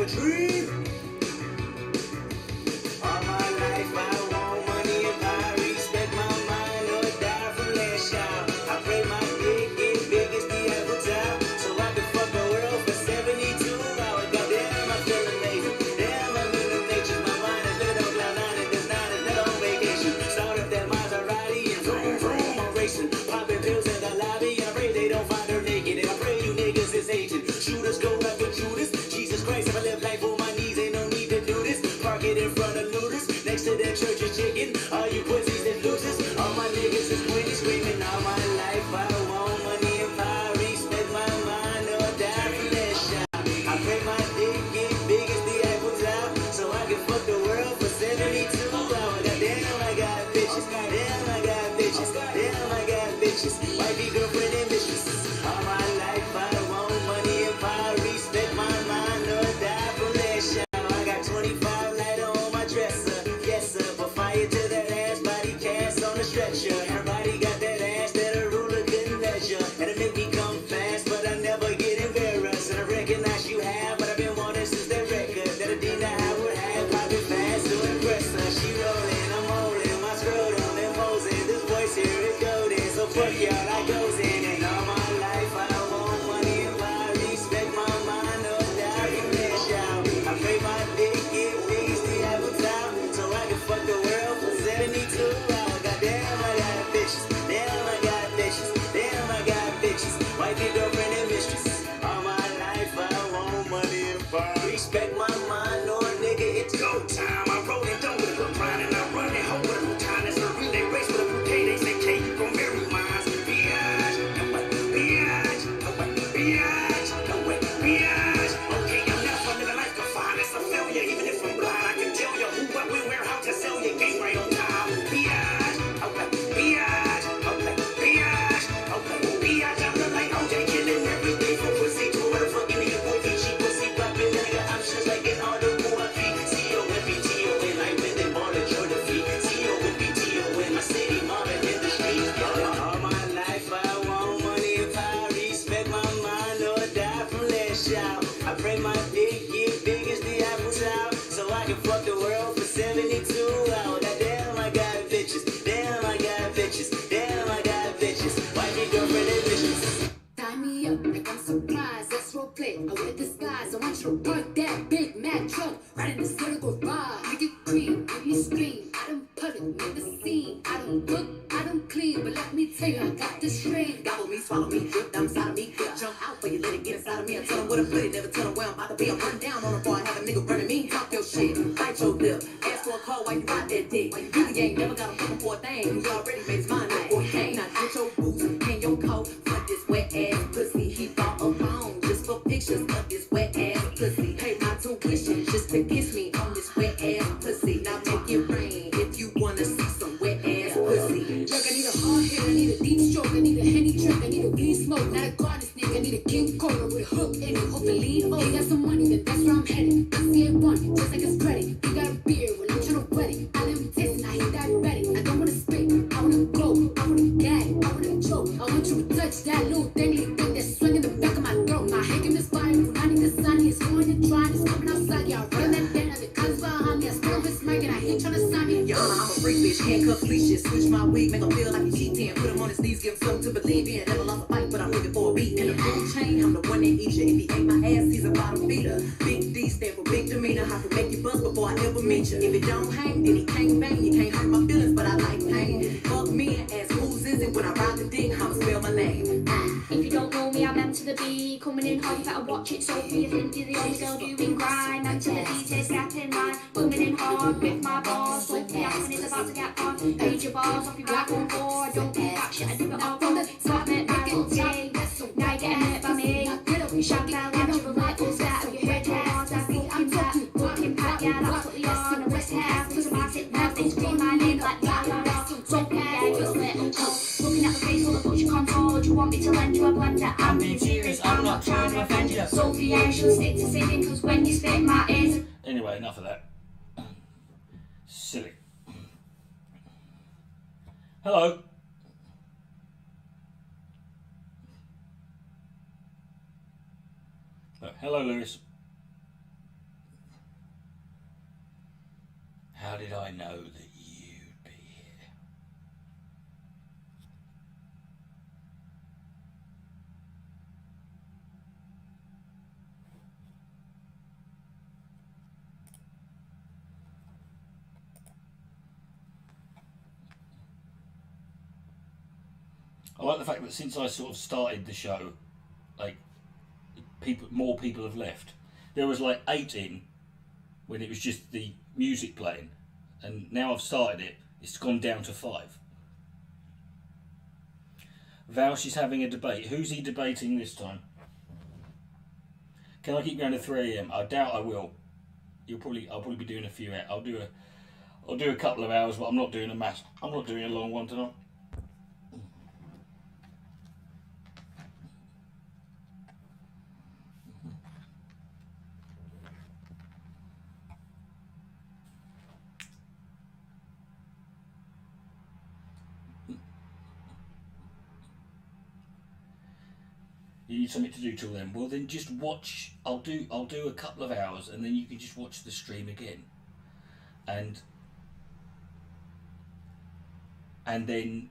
dream. All my life I want money and power, respect my mind or die from last child. I pray my dick get big as the Eiffel Tower, so I can fuck the world for 72 hours. Goddamn, I feel amazing. Damn, I'm in the matrix. My mind is lit on cloud nine and there's not enough on vacation. Start up that Maserati and vroom vroom, I'm racing. Popping pills in the lobby. I pray they don't find her naked, and I pray you niggas is Asian. Shooters go up with Judas. Jesus Christ, if I live life on my knees, ain't no need to do this. Park it in front of looters, next to that church is chicken. All you pussies and losers, all my niggas is winning, screaming. All my life I want money and power, respect my mind or die from that shot. I pray my dick get big as the Eiffel Tower, so I can fuck the world for 72 hours. Goddamn, I got bitches. Damn, I got bitches. Damn, I got bitches. Wifey, girlfriend, and mistresses. All my life I want money and power, respect my mind or die from that shot. I got 25 lighter on my dresser. Yes, sir. But fire to that ass, body cast on the stretcher. Everybody got that ass that a ruler couldn't measure. And it make me come fast, but I never get embarrassed. And I recognize you have, but I've been wanting since that record that Adina Howard had. Popping fast to impress her. She rolling, I'm holding my scrotum and posing. This voice here is golden, so fuck y'all, I goes in. And all my life I want money and power, respect my mind or die from that shout. I pray my dick get big as the Eiffel Tower, so I can fuck the world for 72 hours. Goddamn, I got bitches. Damn, I got bitches. Damn, I got bitches. Wifey, girlfriend, and mistresses. All my life I want money and power, respect my mind or nigga, it's go time. I'm rolling dough with a grind and I'm running home with a time. That's a relay race with a bouquet. They say, K, you gon' marry mine. Biatch, no way, biatch, no way, biatch, no way, biatch. Okay, I'm not fun living life confined. It's a failure, even if I'm blind. I can tell you who, what, when, where, how to sell your game right on time. Biatch, okay, biatch, okay, biatch, okay, biatch. I look like OJ killing everything from pussy to motherfucking nigga boy. She pussy popping nigga options like an auto boy. C-O-N-B-T-O-N, like when they bought a Jordan feet. C-O-N-B-T-O-N, my city mobbing in the streets. All my life I want money and power, respect my mind or die from that shout. I pray my dick get big as the Eiffel Tower, so I can fuck the world for 72 hours. Damn, I got bitches. Damn, I got bitches. Damn, I got bitches. Wifey, girlfriend, and bitches. Tie me up like I'm surprised. That's role play. I wear disguise. I want you to park that big Mac truck right in the circle bar. Make it cream, make me scream. I don't public, make the scene. I don't cook, I don't clean, but let me tell you, I got this string. Gobble me, swallow me, drip down inside of me. Jump out for you, let it get inside of me. I tell them where to put it, never tell them where I'm about to be. I'm run down on a bar, have a nigga running me. Talk your shit, bite your lip. Ask for a call while you ride that dick. You really ain't never got a fucking for a thing. You already made his mind up before he came. Now get your boots and your coat for this wet ass pussy. He bought a phone just for pictures of this wet ass pussy. Pay my tuition just to kiss me on this wet ass pussy. Now make it rain if you wanna see some wet ass pussy. Look, I need a hard hit, I need a deep stroke, I need a Henny drink, I need a weed smoke, not a garden snake, I need a king cobra with a hook in it. Hope to lean. Oh, you got some money, then that's where I'm headed. I see it one, just like it's credit. You got a beer, well I'm tryna wet it. I let me taste it, I hit that ready. I don't wanna spit, I wanna go, I wanna gag, I wanna choke. I want you to touch that little dangly thing that's swinging the back of my throat. My hand is fire, I need the sun, it's going and dry, it's coming outside. Yeah, run that down, the cuz behind me. I still this mic and I ain't tryna sign me. Yo, I'm a freak bitch, handcuffs, leashes, switch my wig, make him feel like he's cheating. Put him on his knees, give him something to believe in. Never lost a fight, but I'm looking for a beat. And a gold chain, I'm the one that eats you. If he ain't my ass, he's a bottom feeder. Big D stand for big demeanor. I can make you bust before I ever meet you. If it don't hang, then he can't bang. You can't hurt my feelings, but I like pain. Fuck me and ask who's is it when I ride the dick, I'ma spell my name. If you don't know me, I'm M to the B. Coming in hard, you better watch it. Sophie, you think you're the only girl doing grind. M to the D, take step in line. Coming in hard with my balls. Sophie, Aspen is about to get on. Page your balls off your back on board. Don't be that shit, I do it all from the top. Make my own day. Now you're getting hit by me. Shag down, let you relate. All set of your head hard. That's fucking back. Fucking back, yeah, that's what we are. A wrist hair, automatic, now they scream my name like yeah. Sophie, yeah, just little toe. Looking at the face full of butcher control. Do you want me to lend you a blender? I'm being serious, I'm not trying to offend you. Sophie, yeah, you should stick to singing, cause when you spit my ears. Anyway, enough of that. Silly. Hello. Hello, Lewis. How did I know that you'd be here? I like the fact that since I sort of started the show, like more people have left. There was like 8 in when it was just the music playing, and now I've started it. It's gone down to 5. Vouch is having a debate. Who's he debating this time? Can I keep going to 3 a.m? I doubt I will. I'll probably be doing a few. I'll do a couple of hours, but I'm not doing a long one tonight. You need something to do till then. Well, then just watch. I'll do a couple of hours, and then you can just watch the stream again, and then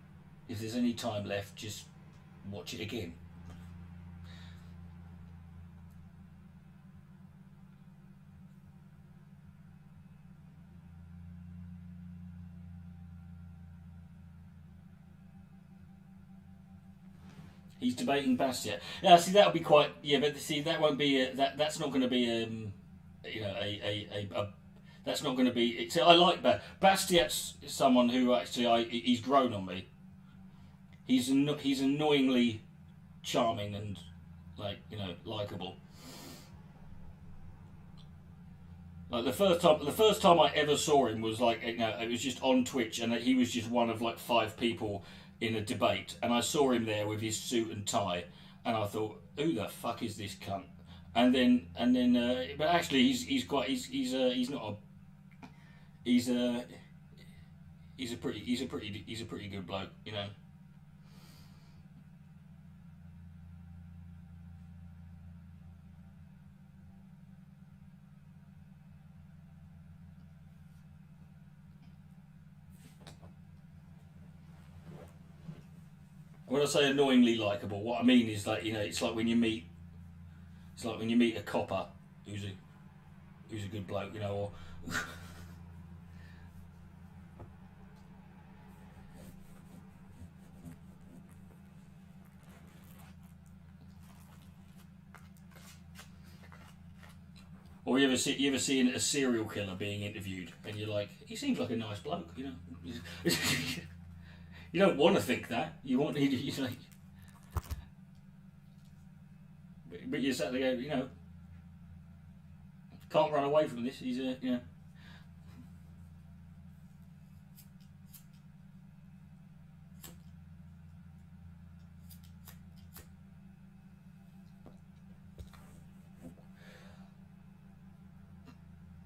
if there's any time left, just watch it again. He's debating Bastia. Yeah, see that'll be quite. Yeah, but see that won't be that's not going to be that's not going to be. I like that. Bastiat's someone who actually he's grown on me. He's annoyingly charming and likable. Like the first time I ever saw him was it was just on Twitch, and he was just one of 5 people in a debate, and I saw him there with his suit and tie, and I thought, who the fuck is this cunt? And then but actually he's a pretty good bloke, you know. When I say annoyingly likable, what I mean is it's like when you meet a copper who's a good bloke, you know, or or you ever see a serial killer being interviewed, and you're like, he seems like a nice bloke, you know. You don't want to think that. You want but you sat there, you know, can't run away from this. He's you know.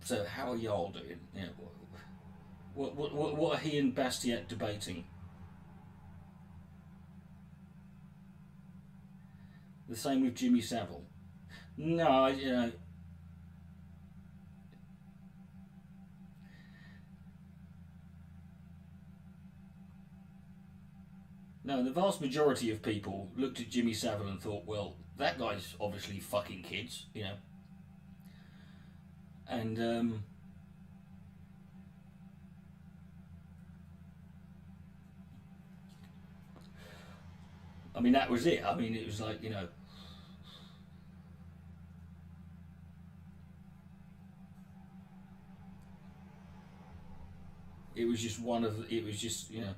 So how are y'all doing? Yeah, what are he and Bastiat debating? The same with Jimmy Savile. No, you know. No, the vast majority of people looked at Jimmy Savile and thought, well, that guy's obviously fucking kids, you know. And I mean, that was it. I mean, it was like, you know, it was just you know,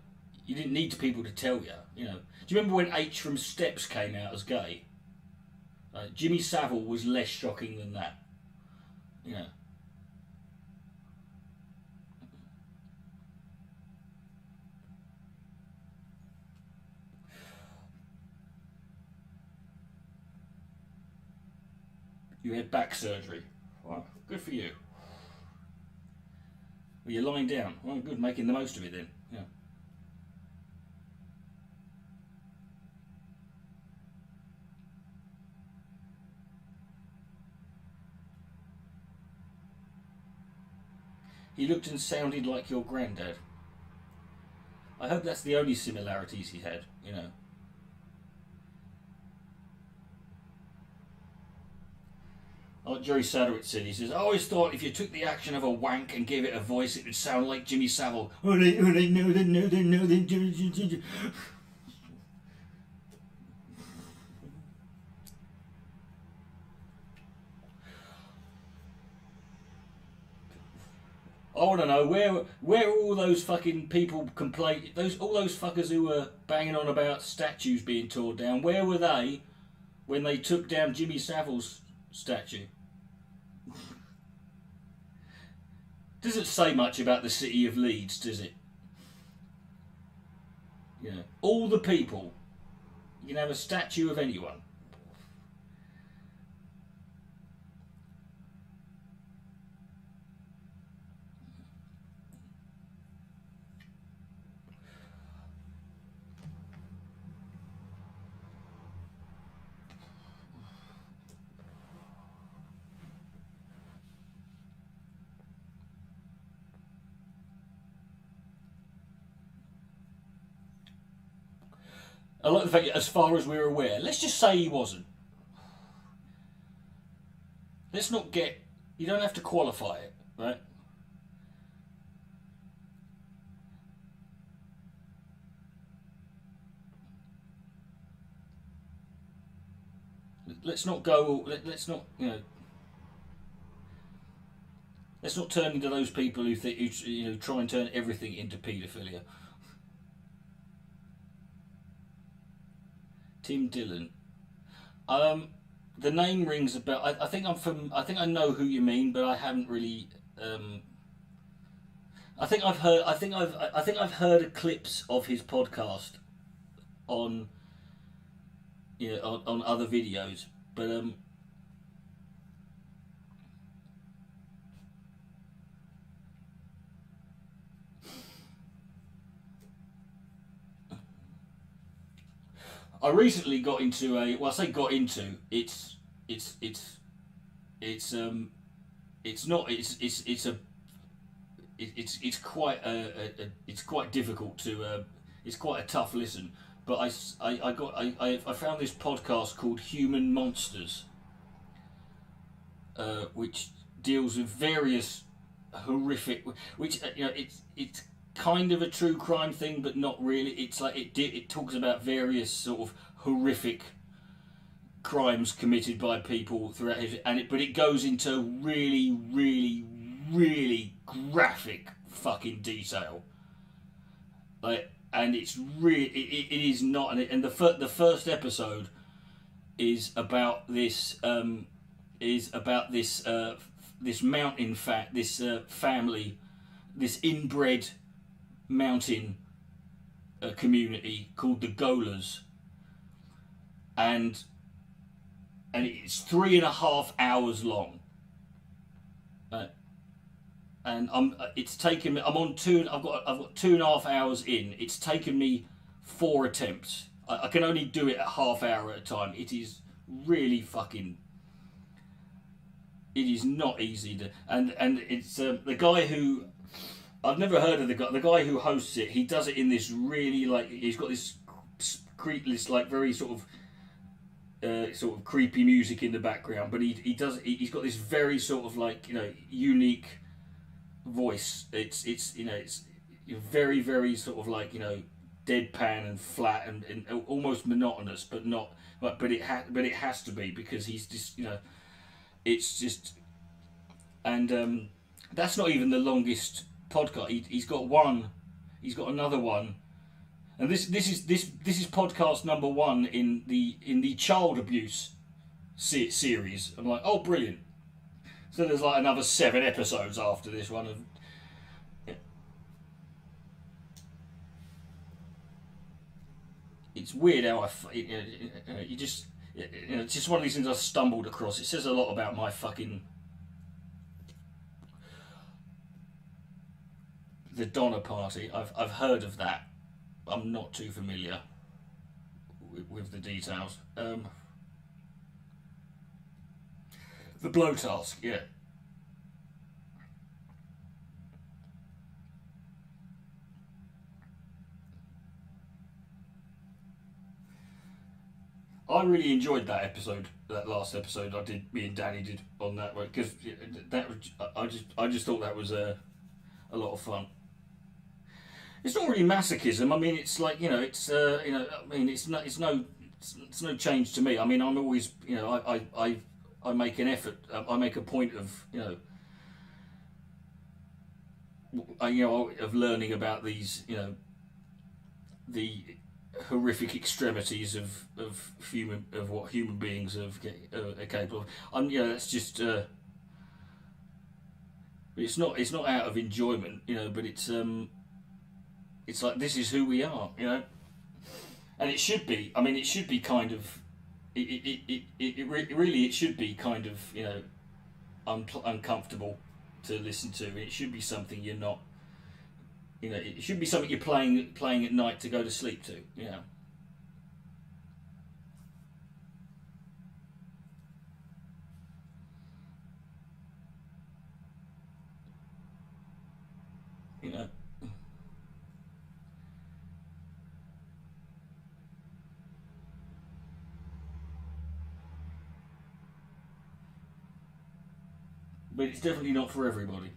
you didn't need people to tell you, you know. Do you remember when H from Steps came out as gay? Jimmy Savile was less shocking than that, you know. You had back surgery. Well, good for you. Well, you're lying down. Well, good, making the most of it then. Yeah. He looked and sounded like your granddad. I hope that's the only similarities he had, you know. Like Jerry Sadowitz said, he says, I always thought if you took the action of a wank and gave it a voice, it would sound like Jimmy Savile. Oh, they know. I want to know where are all those fucking people all those fuckers who were banging on about statues being torn down. Where were they when they took down Jimmy Savile's statue? Doesn't say much about the city of Leeds, does it? Yeah, all the people. You can have a statue of anyone. I like the fact that as far as we're aware, let's just say he wasn't. Let's not get... You don't have to qualify it, right? Let's not go... Let's not, you know... Let's not turn into those people who think, you know, try and turn everything into paedophilia. Tim Dillon. The name rings a bell. I think I know who you mean, but I haven't really. I think I've heard clips of his podcast on. Yeah, on other videos, but I recently got into a. Well, I say got into. It's not. It's quite it's quite difficult to. It's quite a tough listen. But I found this podcast called Human Monsters, which deals with various horrific. Which you know it's kind of a true crime thing, but not really. It's like it talks about various sort of horrific crimes committed by people throughout history, but it goes into really, really, really graphic fucking detail. Like, and it's really it is not, and the first episode is about this this mountain family, this inbred mountain community called the Golas, and it's 3.5 hours long, and it's taken me. I've got 2.5 hours in. It's taken me 4 attempts. I can only do it a half hour at a time. It is really fucking. It is not easy to, and it's the guy who. I've never heard of the guy who hosts it. He does it in this really, like, he's got this like very sort of creepy music in the background, but he's got this very sort of, like, you know, unique voice. It's you know, it's very, very sort of, like, you know, deadpan and flat and almost monotonous, but not, but it has to be, because he's just, you know, it's just, and that's not even the longest podcast. He's got another one, and this is podcast number 1 in the child abuse series. I'm like, oh, brilliant. So there's like another 7 episodes after this one. It's weird how you just, you know, it's just one of these things I stumbled across. It says a lot about my fucking. The Donner Party. I've heard of that. I'm not too familiar with the details. The Blow Task, yeah. I really enjoyed that episode, that last episode I did. Me and Danny did on that one because that was, I just thought that was a lot of fun. It's not really masochism. I mean, it's like it's I mean, it's no change to me. I mean, I'm always I make an effort. I make a point of of learning about these the horrific extremities of what human beings are capable of. That's just. It's not out of enjoyment, but it's like this is who we are, and it should be. I mean, it should be kind of. Really it should be kind of uncomfortable to listen to. It should be something you're not. It should be something you're playing at night to go to sleep to. You know. But it's definitely not for everybody.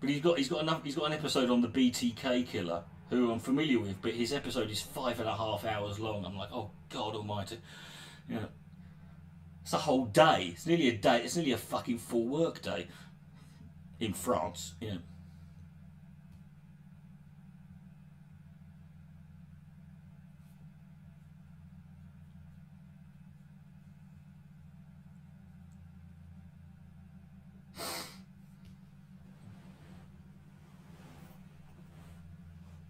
But he's got an episode on the BTK killer, who I'm familiar with, but his episode is 5.5 hours long. I'm like, oh God Almighty, it's a whole day. It's nearly a day. It's nearly a fucking full work day in France.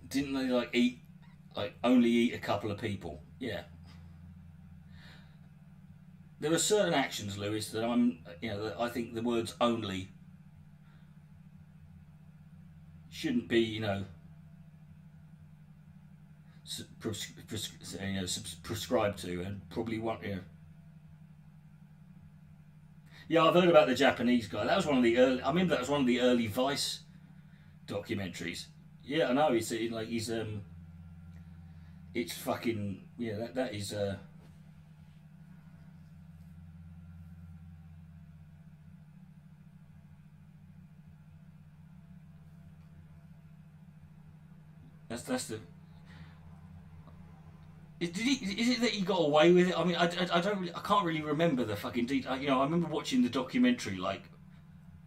Didn't they only eat a couple of people? Yeah. There are certain actions, Lewis, that that I think the words "only" shouldn't be, prescribed to, and probably want, Yeah, I've heard about the Japanese guy. That was one of the early. I remember that was one of the early Vice documentaries. Yeah, I know. It's fucking that is. That's the. Is it that he got away with it? I mean, I don't really, I can't really remember the fucking detail. I remember watching the documentary like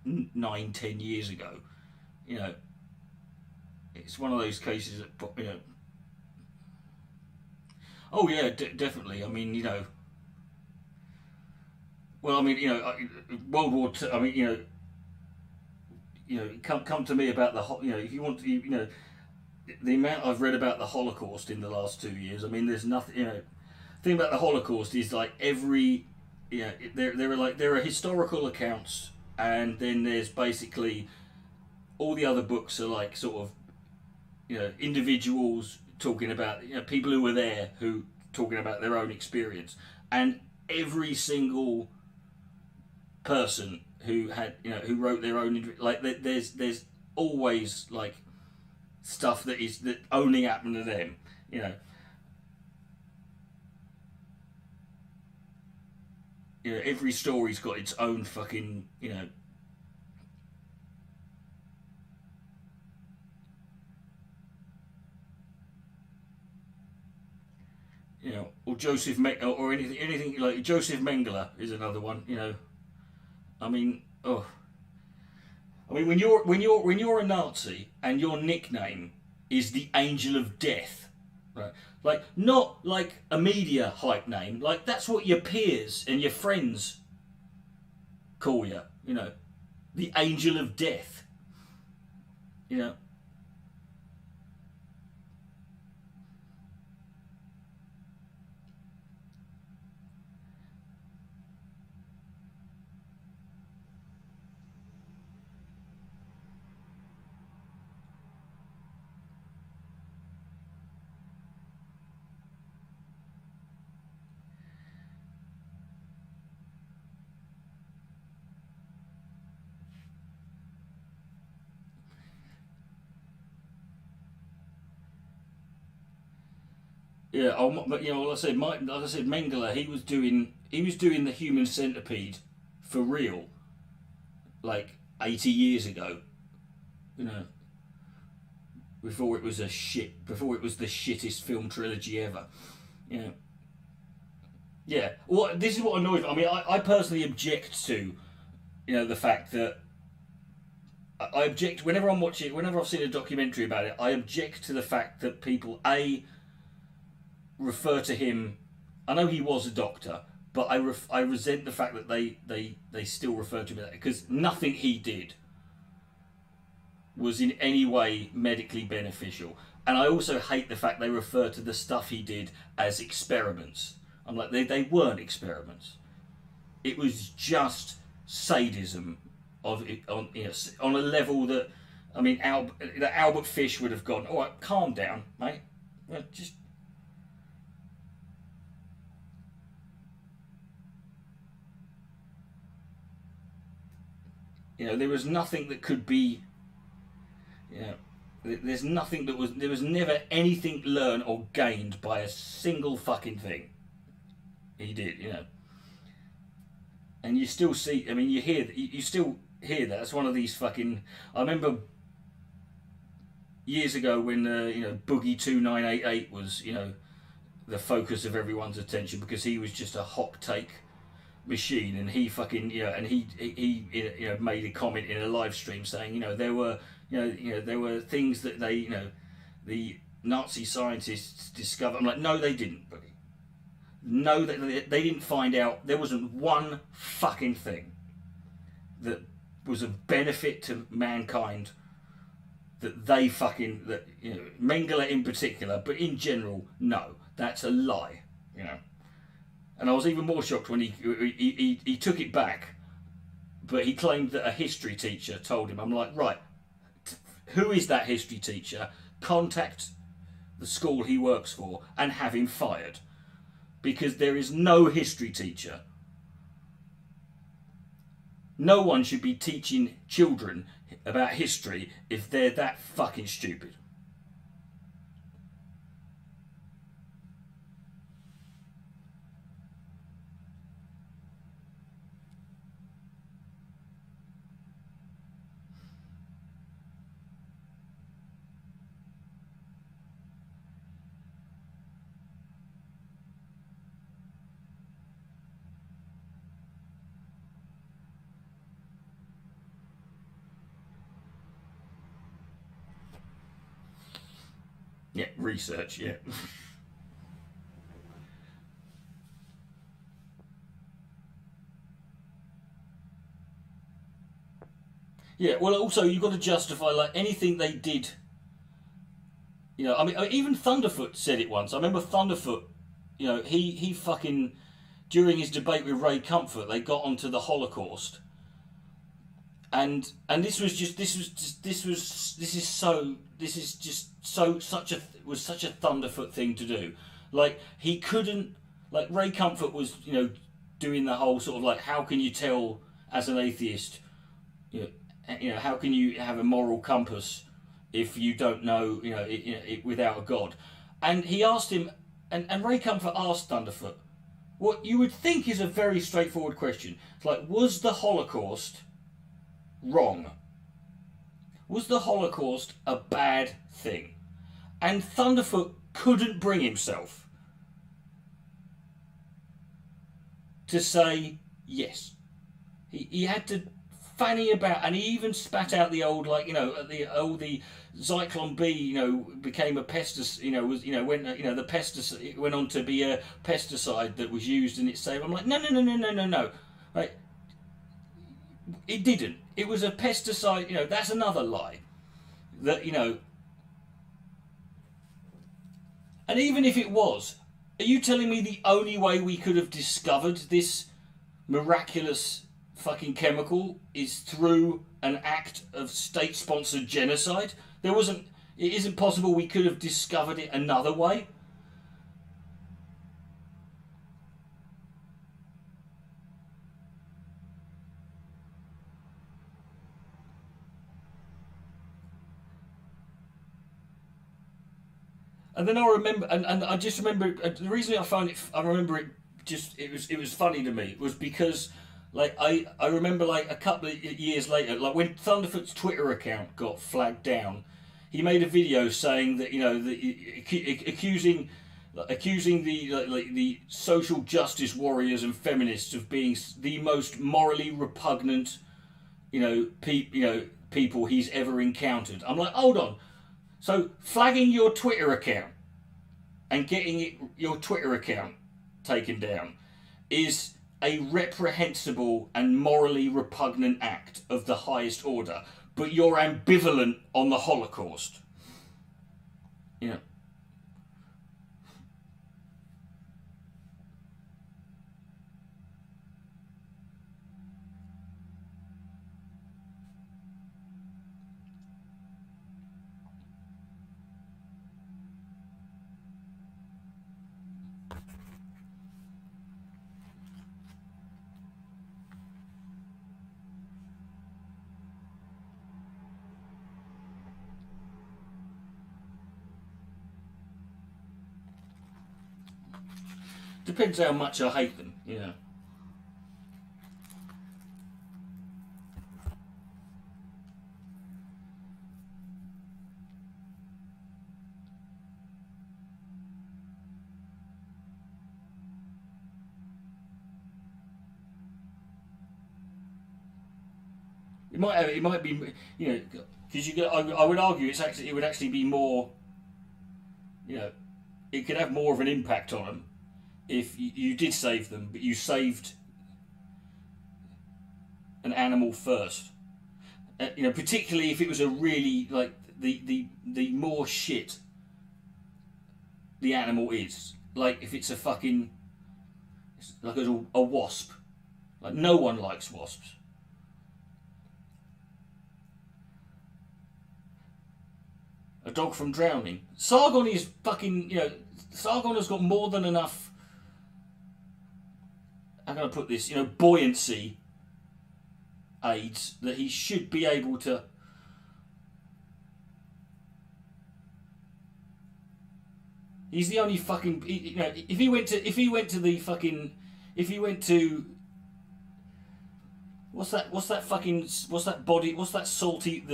9, 10 years ago. It's one of those cases that. Oh yeah, definitely. I mean, well, I mean, World War Two. I mean, come to me about if you want to, the amount I've read about the Holocaust in the last 2 years. I mean, there's nothing. The thing about the Holocaust is like every, there are historical accounts, and then there's basically all the other books are like sort of, individuals talking about people who were there who talking about their own experience, and every single person who had who wrote their own there's always like stuff that only happened to them. Every story's got its own fucking or or anything like Joseph Mengele is another one. I mean, oh, I mean when you're a Nazi and your nickname is the Angel of Death, right? Like not like a media hype name. Like that's what your peers and your friends call you. The Angel of Death. You know. Yeah, but like I said, Mengele, he was doing the human centipede for real, like 80 years ago. You know, before it was the shittest film trilogy ever. You know, yeah. Well, this is what annoys me. I mean, I personally object to, the fact that I object whenever I'm watching, whenever I've seen a documentary about it. I object to the fact that people refer to him. I know he was a doctor, but I resent the fact that they still refer to him as that, because nothing he did was in any way medically beneficial. And I also hate the fact they refer to the stuff he did as experiments. I'm like, they weren't experiments. It was just sadism on a level that, I mean, Albert Fish would have gone, all right, calm down, mate. Just there was nothing that could be, there's nothing there was never anything learned or gained by a single fucking thing he did, And you still see, I mean, you still hear that. That's one of these fucking, I remember years ago when, Boogie 2988 was, the focus of everyone's attention, because he was just a hot take machine, and he fucking and he made a comment in a live stream saying there were there were things that the Nazi scientists discovered. I'm like, no, they didn't, buddy. No, they didn't find out. There wasn't one fucking thing that was of benefit to mankind that Mengele in particular, but in general, no, that's a lie, And I was even more shocked when he took it back, but he claimed that a history teacher told him. I'm like, right, who is that history teacher? Contact the school he works for and have him fired, because there is no history teacher. No one should be teaching children about history if they're that fucking stupid. Yeah, research, yeah. Yeah, well, also, you've got to justify, like, anything they did. I mean, even Thunderfoot said it once. I remember Thunderfoot, he fucking, during his debate with Ray Comfort, they got onto the Holocaust. And this was such a Thunderfoot thing to do. Like, he couldn't, like, Ray Comfort was, doing the whole sort of like, how can you tell as an atheist, how can you have a moral compass if you don't know, without a God? And he asked him, and Ray Comfort asked Thunderfoot what you would think is a very straightforward question. It's like, was the Holocaust wrong? Was the Holocaust a bad thing? And Thunderfoot couldn't bring himself to say yes. He had to fanny about, and he even spat out the old, like, the Zyklon B, became a pesticide, the pesticide, it went on to be a pesticide that was used in its save. I'm like, no. Right? It didn't. It was a pesticide, that's another lie. That, and even if it was, are you telling me the only way we could have discovered this miraculous fucking chemical is through an act of state-sponsored genocide? It isn't possible we could have discovered it another way? And then I remember, and I just remember the reason I remember it. Just it was funny to me was because like I remember like a couple of years later, like when Thunderfoot's Twitter account got flagged down, he made a video saying that accusing the social justice warriors and feminists of being the most morally repugnant people he's ever encountered. I'm like, hold on, so flagging your Twitter account and getting your Twitter account taken down is a reprehensible and morally repugnant act of the highest order, but you're ambivalent on the Holocaust. Depends how much I hate them, It might be, because I would argue it would actually be more, it could have more of an impact on them if you did save them, but you saved an animal first. Particularly if it was a really like the more shit the animal is, like if it's a fucking like a wasp, like no one likes wasps. A dog from drowning. Sargon is fucking, Sargon has got more than enough, how can I put this, buoyancy aids that he should be able to. He's the only fucking, if he went to the fucking, if he went to, what's that body, what's that salty,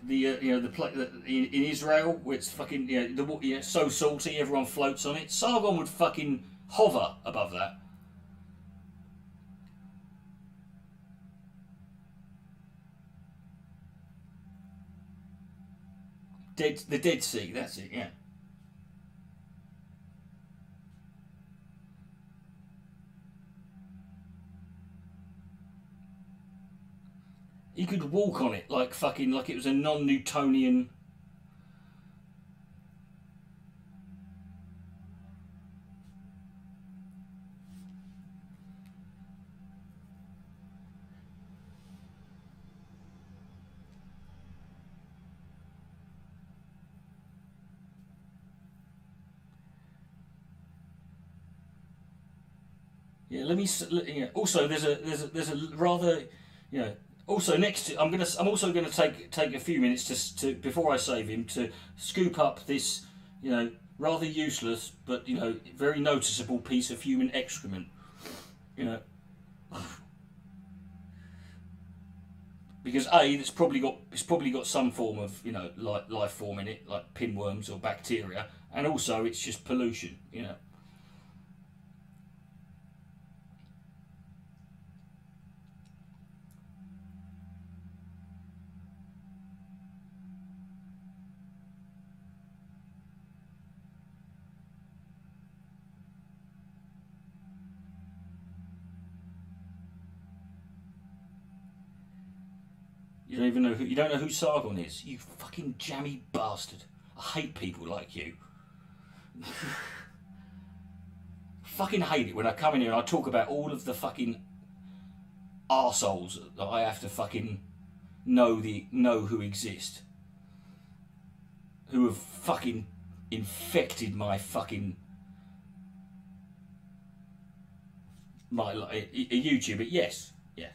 in Israel where it's fucking so salty everyone floats on it. Sargon would fucking hover above that. The Dead Sea, that's it, yeah. He could walk on it like it was a non-Newtonian. Yeah, let me. Yeah. Also, there's a rather, Also, I'm also gonna take a few minutes to before I save him to scoop up this, rather useless but very noticeable piece of human excrement, because it's probably got some form of life form in it, like pinworms or bacteria, and also it's just pollution, You don't know who Sargon is. You fucking jammy bastard. I hate people like you. Fucking hate it when I come in here and I talk about all of the fucking arseholes that I have to fucking know who exist. Who have fucking infected my YouTube. But yes. Yeah.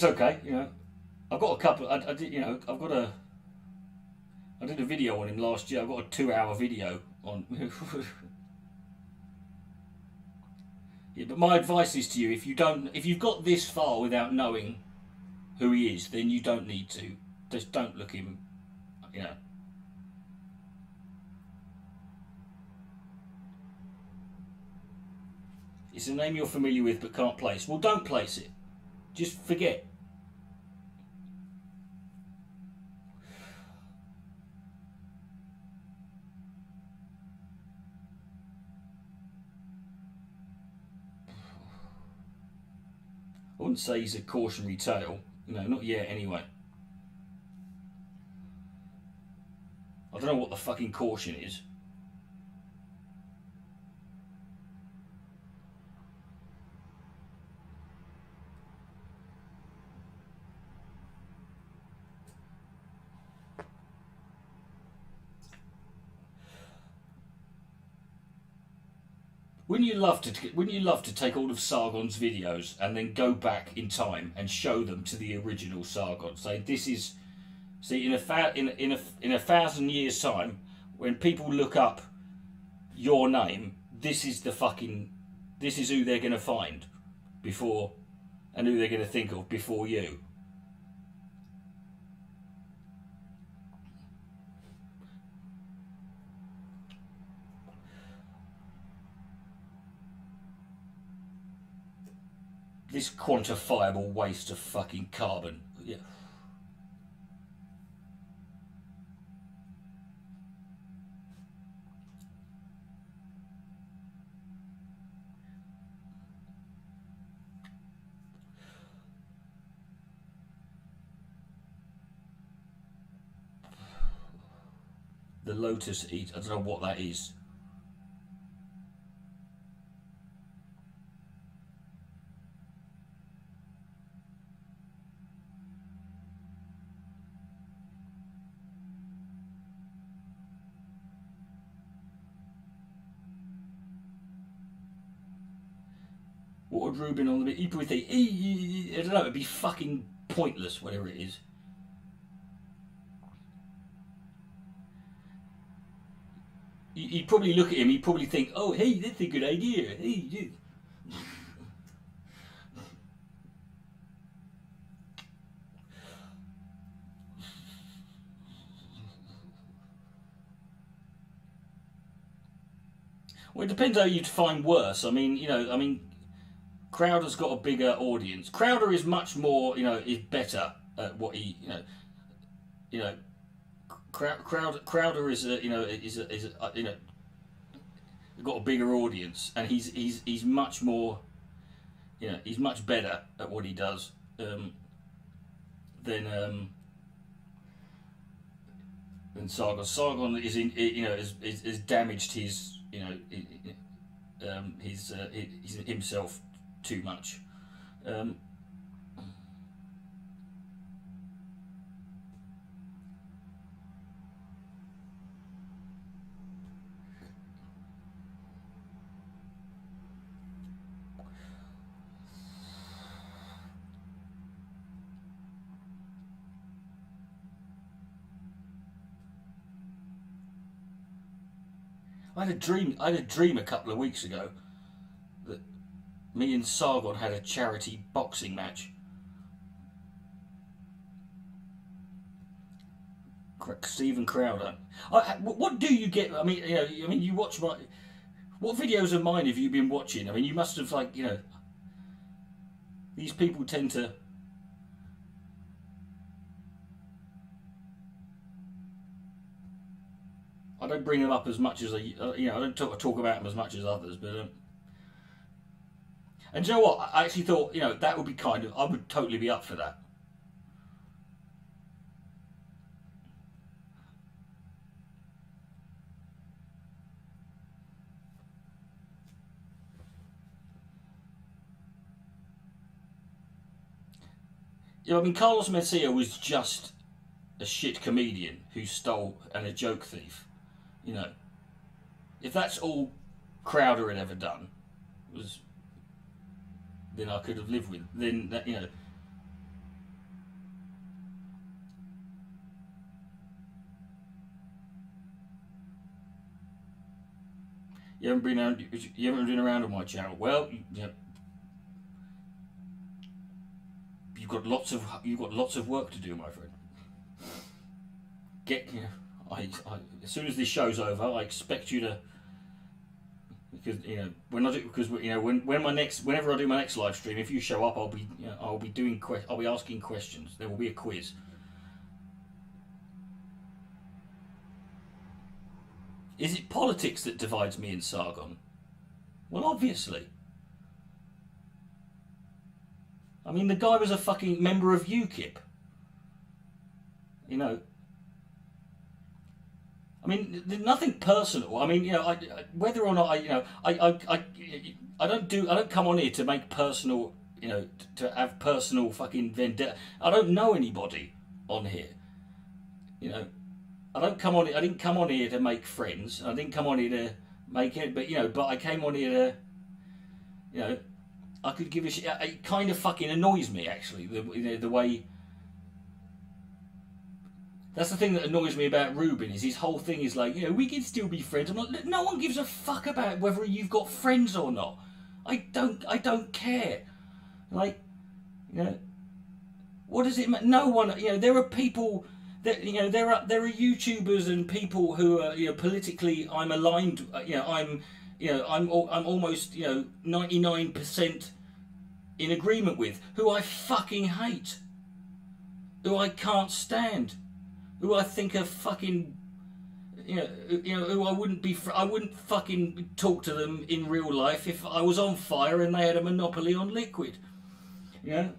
it's okay. You know, I've got a couple. I did. You know, I did a video on him last year. I've got a 2-hour video on. Yeah, but my advice is to you: if you've got this far without knowing who he is, then you don't need to. Just don't look him. You know. It's a name you're familiar with but can't place. Well, don't place it. Just forget. I wouldn't say he's a cautionary tale. You know, not yet anyway. I don't know what the fucking caution is. Wouldn't you love to take all of Sargon's videos and then go back in time and show them to the original Sargon? Say this is, see, in a 1,000 years time, when people look up your name, this is who they're gonna find before, and who they're gonna think of before you. This quantifiable waste of fucking carbon. Yeah. The lotus eat. I don't know what that is. What would Ruben on the bit? He'd probably think, I don't know, it'd be fucking pointless, whatever it is. You'd probably look at him, he'd probably think, oh, hey, that's a good idea. Hey, yeah. Well, it depends how you'd find worse. I mean, you know, Crowder's got a bigger audience. Crowder is much more, you know, is better at what he, you know, Crowder is a, you know, you know, got a bigger audience, and he's much more, you know, he's much better at what he does than Sargon. Sargon is in, you know, is damaged his, you know, his himself too much. I had a dream a couple of weeks ago that me and Sargon had a charity boxing match. Stephen Crowder. What do you get? I mean, you know, you watch my. What videos of mine have you been watching? I mean, you must have, like, you know. These people tend to. I don't bring them up as much as you know. I don't talk about them as much as others, but. And you know what? I actually thought, you know, that would be kind of. I would totally be up for that. You know, I mean, Carlos Mencia was just a shit comedian who stole, and a joke thief. You know, if that's all Crowder had ever done, was, then I could have lived with. Then that, you know, You haven't been around on my channel. Well, you've got lots of work to do, my friend. As soon as this show's over, I expect you to, because whenever I do my next live stream, if you show up, I'll be asking questions. There will be a quiz. Is it politics that divides me and Sargon? Well, obviously. I mean, the guy was a fucking member of UKIP. I mean, there's nothing personal. I mean, whether or not I don't come on here to make personal, to have personal fucking vendetta. I don't know anybody on here. I didn't come on here to make friends. I didn't come on here to make it, but I came on here to, I could give a shit. It kind of fucking annoys me, actually, the way. That's the thing that annoys me about Ruben, is his whole thing is like, we can still be friends. I'm like, no one gives a fuck about whether you've got friends or not. I don't care. Like, what does it matter? No one, there are people that, there are YouTubers and people who are, politically I'm aligned, I'm almost, 99% in agreement with, who I fucking hate, who I can't stand, who I think are fucking, who I wouldn't fucking talk to them in real life if I was on fire and they had a monopoly on liquid, But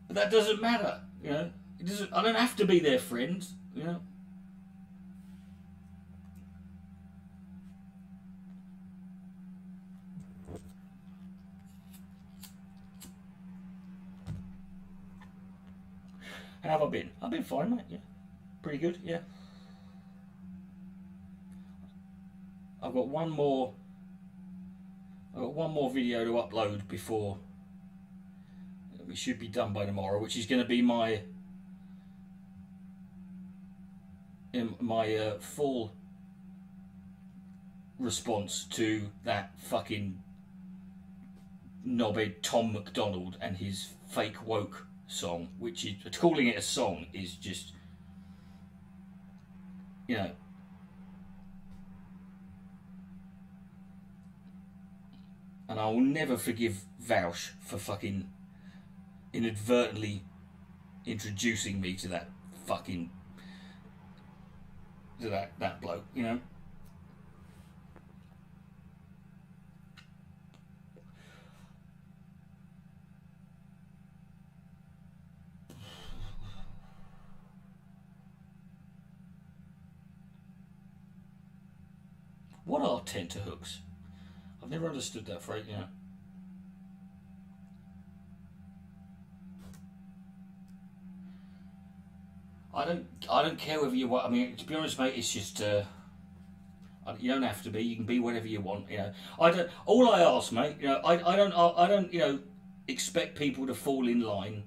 that doesn't matter, It doesn't. I don't have to be their friend, How have I been? I've been fine, mate. Yeah, pretty good. Yeah. I've got one more video to upload before we should be done by tomorrow, which is going to be my full response to that fucking knobhead Tom McDonald and his fake woke song, which is, calling it a song is just, and I will never forgive Vaush for fucking inadvertently introducing me to that fucking, to that bloke, What are tenterhooks? I've never understood that phrase, I don't care whether you want. I mean, to be honest, mate, it's just you don't have to be. You can be whatever you want. I don't. All I ask, mate. I don't. Expect people to fall in line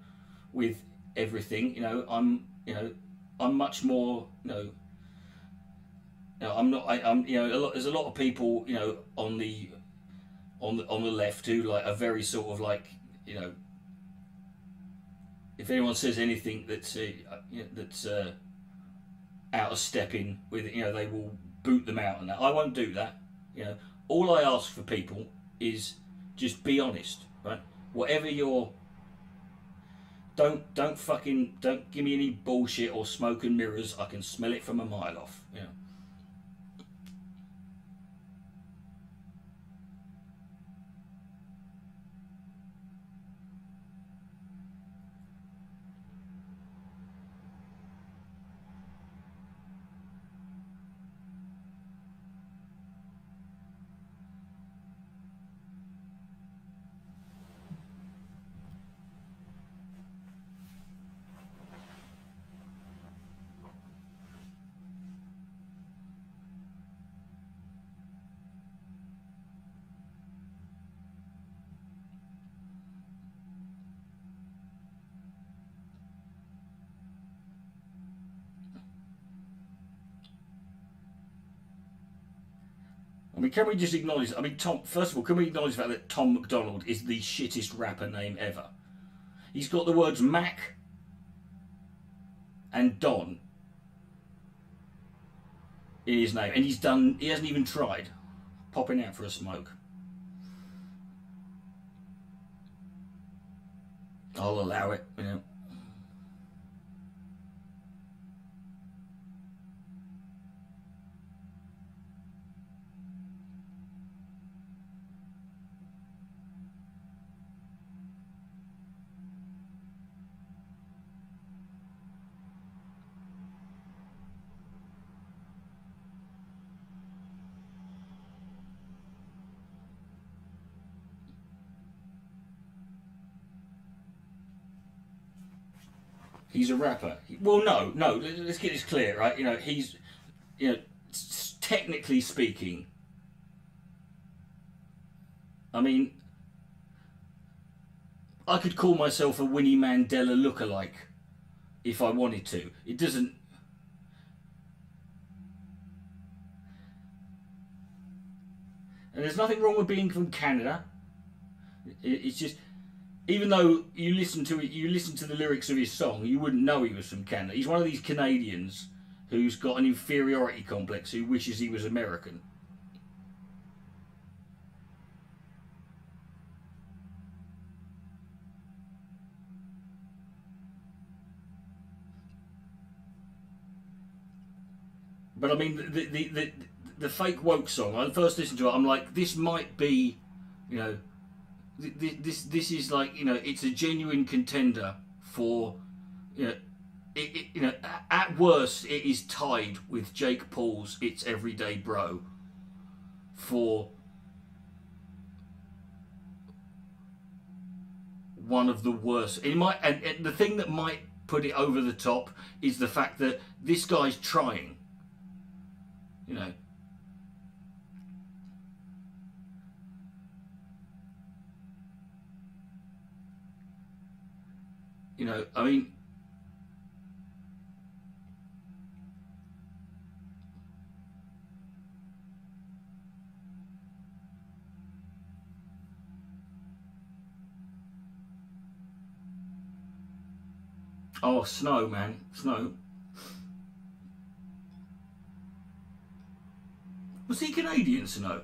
with everything. I'm much more. I'm not. I'm. There's a lot of people. On the left who like are very sort of like. If anyone says anything that's out of stepping with, they will boot them out and that. I won't do that. All I ask for people is just be honest, right? Whatever you're, don't give me any bullshit or smoke and mirrors. I can smell it from a mile off. mean, can we just acknowledge? I mean, first of all, can we acknowledge the fact that Tom McDonald is the shittest rapper name ever? He's got the words Mac and Don in his name, and he hasn't even tried popping out for a smoke. I'll allow it, you know. He's a rapper. Well, no. Let's get this clear, right? You know, he's, you know, technically speaking. I mean, I could call myself a Winnie Mandela lookalike if I wanted to. It doesn't. And there's nothing wrong with being from Canada. It's just. Even though you listen to the lyrics of his song, you wouldn't know he was from Canada. He's one of these Canadians who's got an inferiority complex, who wishes he was American. But I mean, the fake woke song. I first listened to it. I'm like, this might be, you know. This is like, you know, it's a genuine contender for, you know, you know, at worst it is tied with Jake Paul's "It's Everyday Bro" for one of the worst. It might, and the thing that might put it over the top is the fact that this guy's trying, you know. You know, I mean, oh, Snow, man, Snow. Was he Canadian, Snow?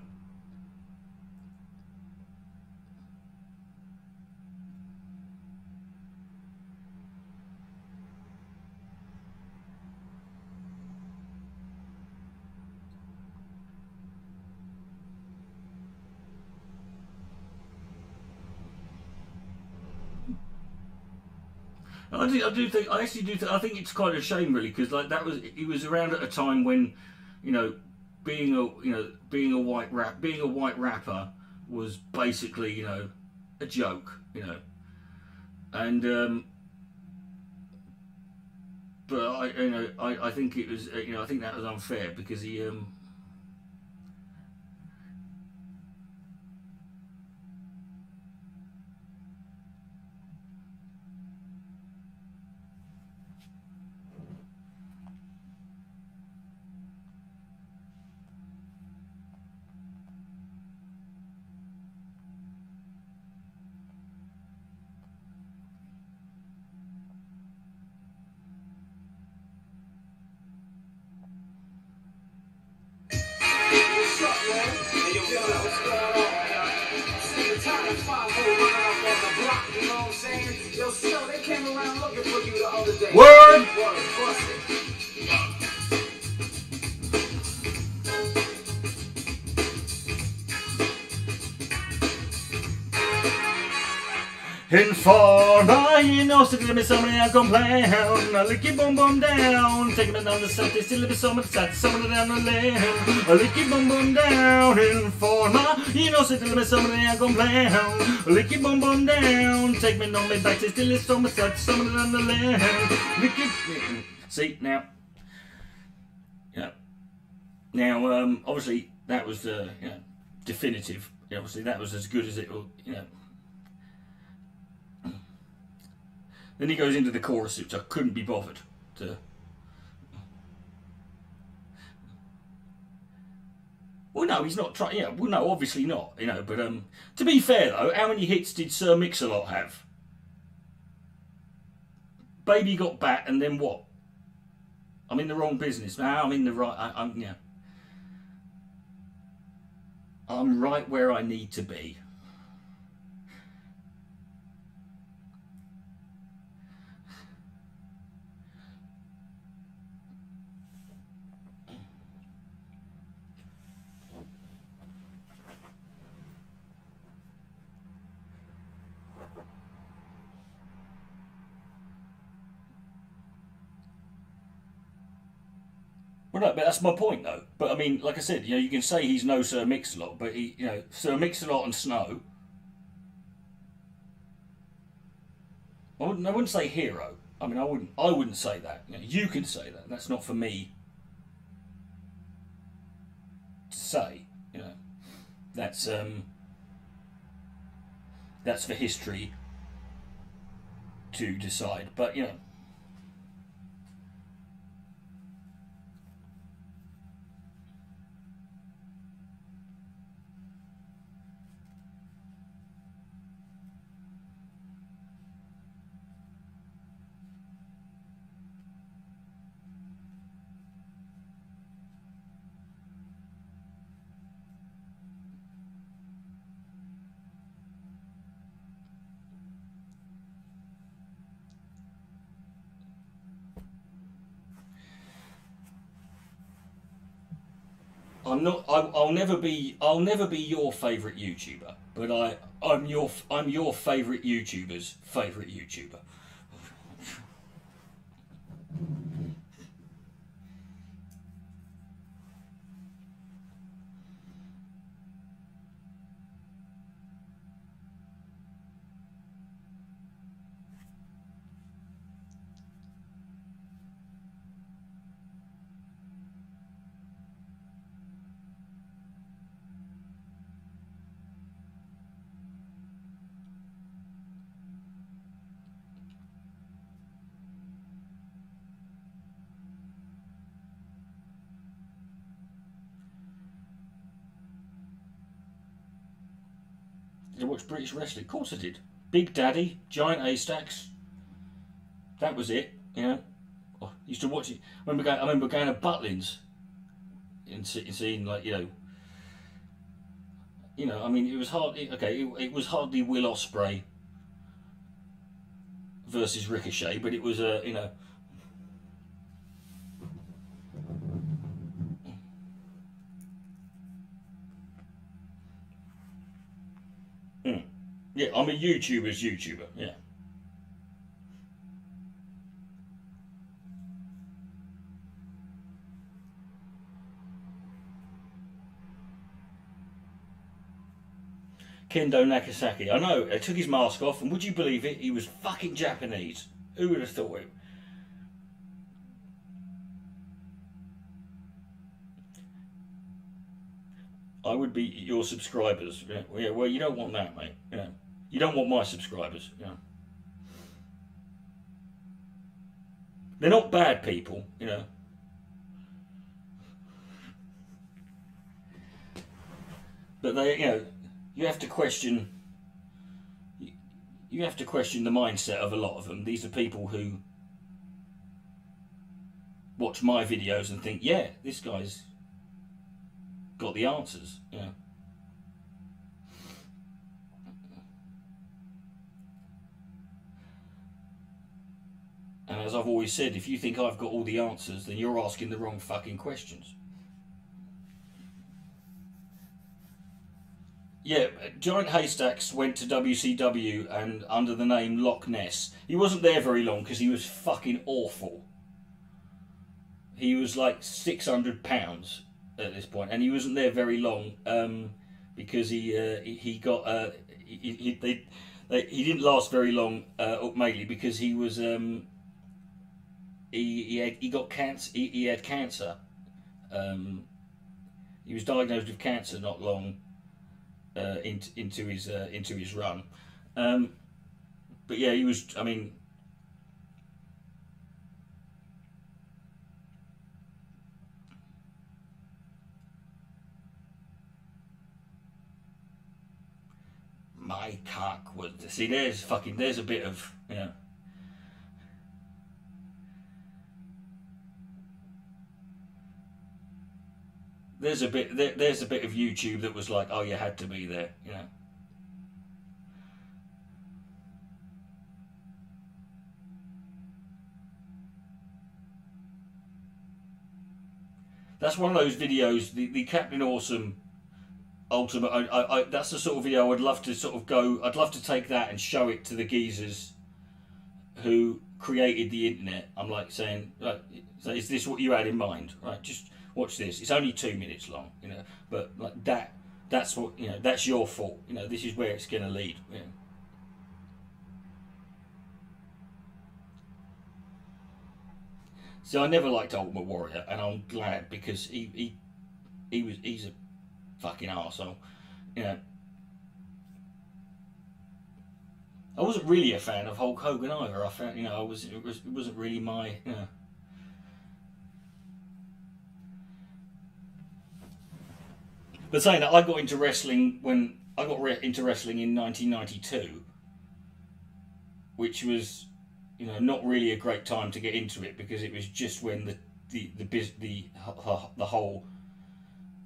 I think it's quite a shame, really, because like he was around at a time when, you know, being a white rapper was basically, you know, a joke, you know, and but I think it was, you know, I think that was unfair because he Word! Informer, you know, so give me somebody I complain. I lick your boom boom down, take me down the south, they still be so much sad, somebody down the lane. I lick your boom boom down, informer, you know, so give me somebody I complain. I lick your boom boom down, take me down the back, they still be so much sad, somebody down the lane. Lick your... See, now, yeah. Now, obviously, that was, you know, definitive. Obviously, that was as good as it will, you know. Then he goes into the chorus, which I couldn't be bothered to. Well, no, he's not trying. Yeah, well, no, obviously not. You know, but to be fair though, how many hits did Sir Mix-a-Lot have? Baby Got Back, and then what? I'm in the wrong business. Now I'm in the right. I'm yeah. I'm right where I need to be. Well, no, but that's my point, though. But I mean, like I said, you know, you can say he's no Sir Mix-a-Lot, but he, you know, Sir Mix-a-Lot and Snow. I wouldn't say hero. I mean, I wouldn't say that. You know, you can say that. That's not for me to say. You know, that's for history to decide. But you know. I'm not. I'll never be. I'll never be your favourite YouTuber. But I'm your favourite YouTuber's favourite YouTuber. Did I watch British wrestling? Of course I did. Big Daddy, Giant Haystacks. That was it. You know, I used to watch it. I remember going to Butlins and seeing like I mean, it was hardly okay. It was hardly Will Ospreay versus Ricochet, but it was you know. Yeah, I'm a YouTuber's YouTuber. Yeah. Kendo Nagasaki. I know. I took his mask off, and would you believe it? He was fucking Japanese. Who would have thought it? I would be your subscribers. Yeah, well, you don't want that, mate. Yeah. You don't want my subscribers. Yeah. They're not bad people, you know. But they, you know, you have to question. You have to question the mindset of a lot of them. These are people who watch my videos and think, yeah, this guy's got the answers. Yeah. And as I've always said, if you think I've got all the answers, then you're asking the wrong fucking questions. Yeah, Giant Haystacks went to WCW and under the name Loch Ness. He wasn't there very long because he was fucking awful. He was like 600 pounds at this point, and he wasn't there very long because he didn't last very long, mainly because he was he got cancer. He had cancer. He was diagnosed with cancer not long into his run. But yeah, he was. I mean, my cock was. See, there's a bit of, you know. There's a bit of YouTube that was like, oh, you had to be there, you know. That's one of those videos, the Captain Awesome Ultimate. That's the sort of video I would love to sort of go. I'd love to take that and show it to the geezers who created the internet. I'm like saying, like, so is this what you had in mind? Right, just watch this. It's only 2 minutes long, you know, but like that. That's what, you know. That's your fault. You know, this is where it's going to lead. You know. So I never liked Ultimate Warrior, and I'm glad because he's a fucking arsehole. You know, I wasn't really a fan of Hulk Hogan either. I found, you know, it wasn't really my, you know. But saying that, I got into wrestling in 1992, which was, you know, not really a great time to get into it because it was just when the whole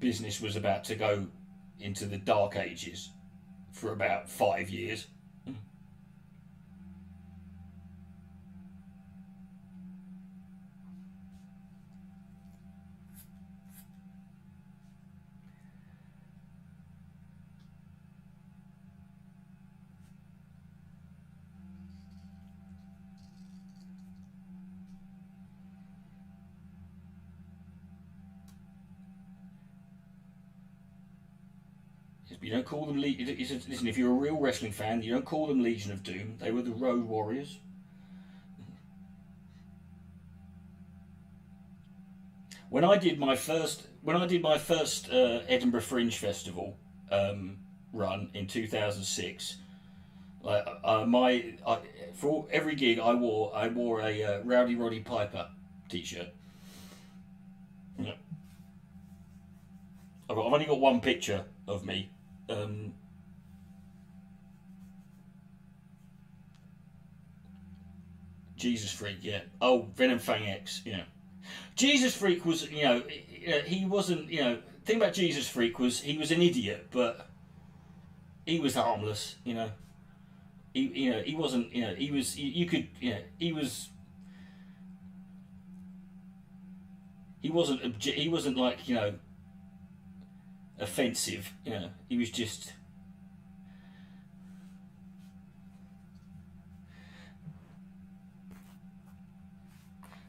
business was about to go into the dark ages for about 5 years. You don't call them listen, if you're a real wrestling fan, you don't call them Legion of Doom. They were the Road Warriors. When I did my first Edinburgh Fringe Festival run in 2006, like for every gig I wore a Rowdy Roddy Piper t-shirt. Yeah. I've only got one picture of me. Jesus Freak, yeah. Oh, Venom Fang X, yeah. Jesus Freak was, you know, he wasn't, you know, the thing about Jesus Freak was he was an idiot, but he was harmless, you know. He wasn't, you know, you could, you know, he wasn't like, you know, offensive, you know. He was just,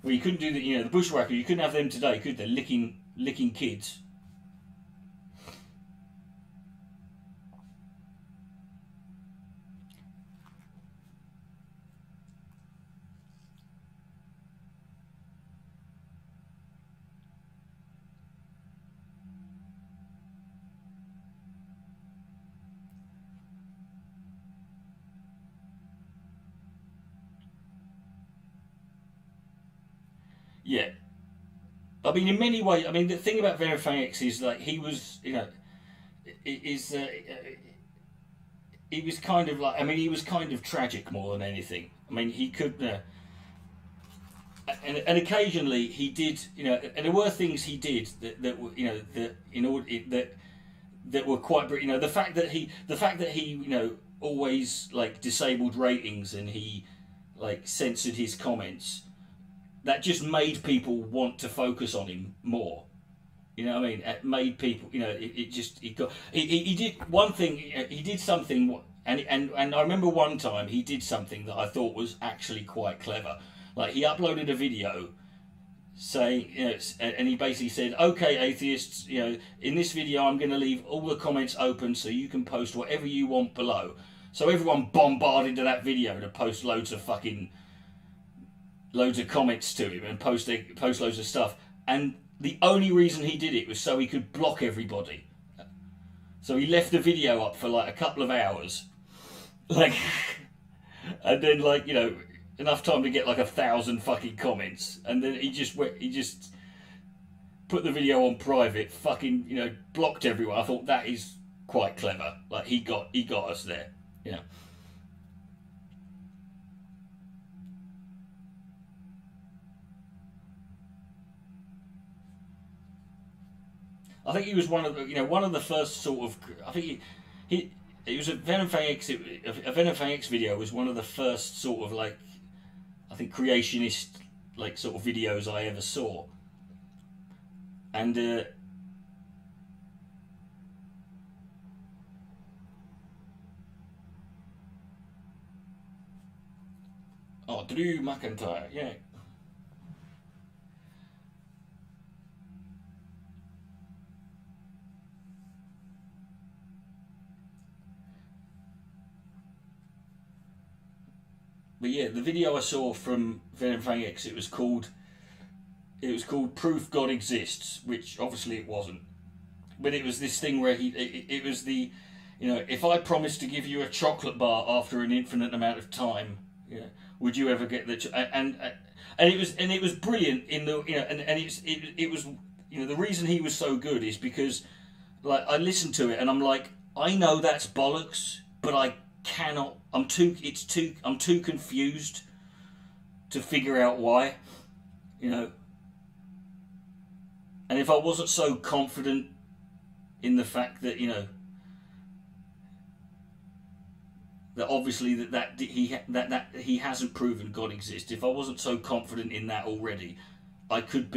well, you couldn't do the, you know, the bushwhacker. You couldn't have them today, could they? Licking kids. Yeah. I mean, in many ways, I mean, the thing about Venom Fang X is, like, he was, you know, he was kind of like, I mean, he was kind of tragic more than anything. I mean, he could, and occasionally he did, you know, and there were things he did that were, you know, that in order that were quite, you know, the fact that he, you know, always like disabled ratings and he like censored his comments. That just made people want to focus on him more. You know what I mean? It made people, you know, he did one thing, he did something, and I remember one time he did something that I thought was actually quite clever. Like, he uploaded a video saying, you know, and he basically said, okay, atheists, you know, in this video I'm going to leave all the comments open so you can post whatever you want below. So everyone bombarded to that video to post loads of comments to him and post loads of stuff, and the only reason he did it was so he could block everybody. So he left the video up for like a couple of hours, like, and then, like, you know, enough time to get like 1,000 fucking comments, and then he just put the video on private, fucking, you know, blocked everyone. I thought that is quite clever. Like, he got us there. Yeah. I think he was one of the, one of the first sort of. I think he it was a Venom Fang X. A Venom Fang X video was one of the first sort of like, I think, creationist like sort of videos I ever saw. And Drew McIntyre, yeah. But yeah, the video I saw from Venom Fang X, it was called Proof God Exists, which obviously it wasn't. But it was this thing where it was the, if I promised to give you a chocolate bar after an infinite amount of time, would you ever get the and it was brilliant in the, and it was, the reason he was so good is because, like, I listened to it and I'm like, I know that's bollocks, but I cannot. I'm too confused to figure out why, And if I wasn't so confident in the fact that, that obviously that he hasn't proven God exists, if I wasn't so confident in that already, I could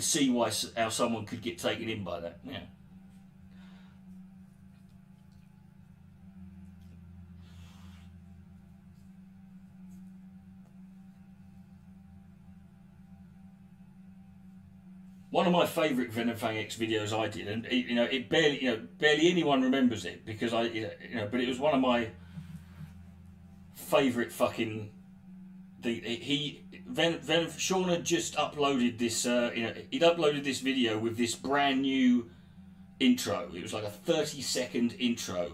see how someone could get taken in by that. Yeah. One of my favourite Venom Fang X videos I did, and it barely anyone remembers it because but it was one of my favourite fucking. Sean had just uploaded this. He'd uploaded this video with this brand new intro. It was like a 30-second intro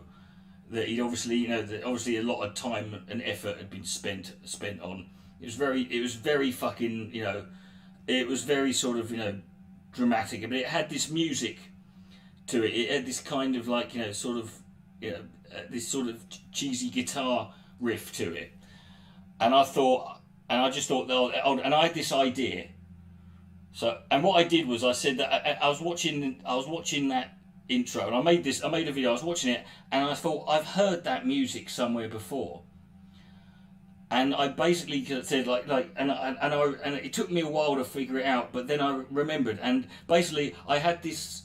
that he'd obviously, that obviously a lot of time and effort had been spent on. It was very fucking, it was very sort of, dramatic, but it had this music to it. It had this kind of like, this sort of cheesy guitar riff to it. And I just thought, and I had this idea. So, and what I did was I said that I was watching that intro, and I made a video. I was watching it, and I thought, I've heard that music somewhere before. And I basically said and it took me a while to figure it out, but then I remembered, and basically I had this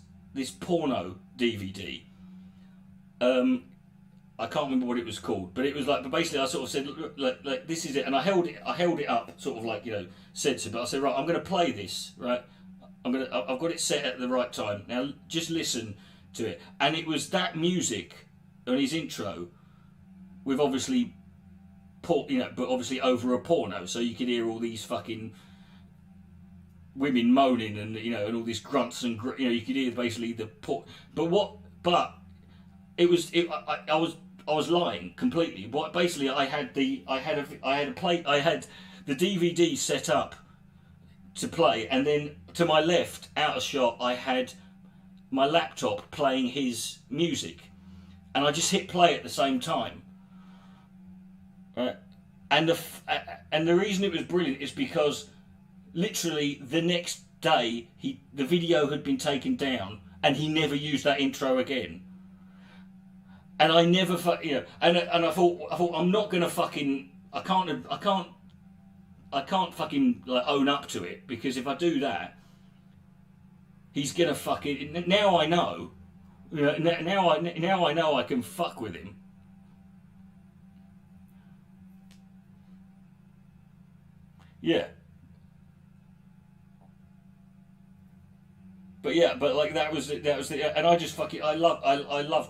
porno DVD. I can't remember what it was called, but it was like, but basically I sort of said, look, like this is it, and I held it up, sort of like, censored, but I said, right, I'm going to play this, right, I've got it set at the right time, now just listen to it. And it was that music on his intro with obviously but obviously over a porno, so you could hear all these fucking women moaning and and all these grunts and you could hear basically the but it was I was lying completely. What basically I had the DVD set up to play, and then to my left, out of shot, I had my laptop playing his music, and I just hit play at the same time. And the reason it was brilliant is because literally the next day the video had been taken down and he never used that intro again. And I never and I thought I'm not gonna fucking I can't fucking like own up to it, because if I do that, he's gonna fucking, now I know, now I know I can fuck with him. Yeah. But yeah, but like that was the, and I just fucking I loved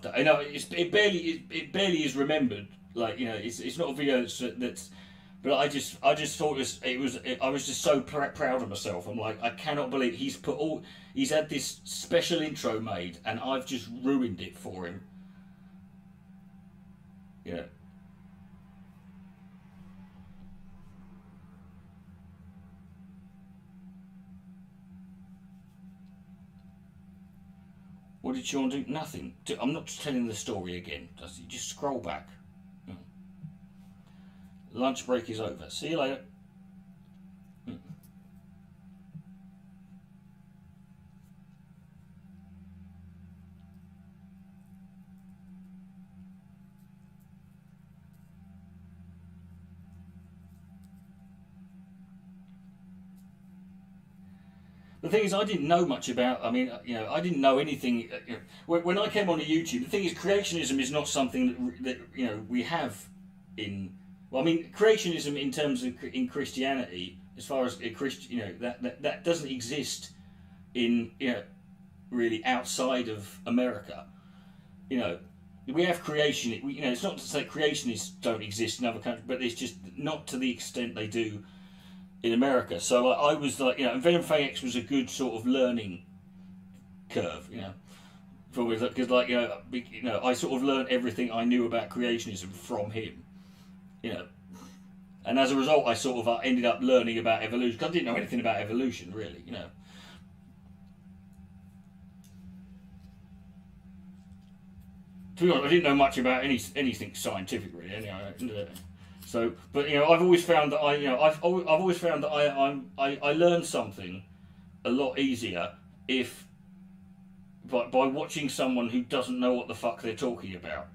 that. I know it barely is remembered. Like it's not a video that's but I just thought I was just so proud of myself. I'm like, I cannot believe he's had this special intro made and I've just ruined it for him. Yeah. What did Sean do? Nothing. I'm not telling the story again. Just scroll back. Lunch break is over. See you later. The thing is, I didn't know much about. I mean, I didn't know anything. When I came onto YouTube, the thing is, creationism is not something that we have in. Well, I mean, creationism in terms of in Christianity, as far as a Christian, that doesn't exist in really outside of America. We have creation. It's not to say creationists don't exist in other countries, but it's just not to the extent they do in America. So I was like, Venom X was a good sort of learning curve, for me, because I sort of learned everything I knew about creationism from him, and as a result, I sort of ended up learning about evolution. Because I didn't know anything about evolution, really, To be honest, I didn't know much about anything scientific, really. Anyway. So, but I've always found that I've always found that I learn something a lot easier if by watching someone who doesn't know what the fuck they're talking about.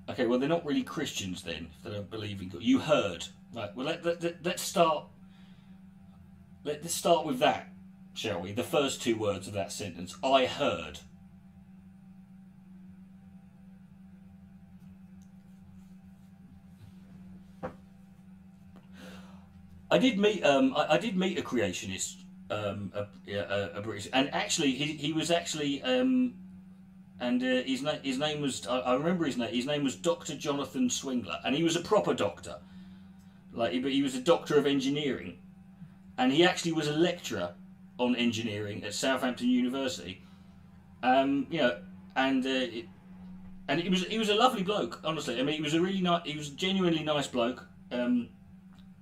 Okay, well, they're not really Christians then, if they don't believe in God. You heard. Right, well, let's start with that, shall we? The first two words of that sentence. I heard. I did meet a creationist, a British, and actually he was actually and his name was, I remember his name. His name was Dr. Jonathan Swingler, and he was a proper doctor. But he was a doctor of engineering, and he actually was a lecturer on engineering at Southampton University. And he was a lovely bloke. Honestly, I mean, he was a genuinely nice bloke. And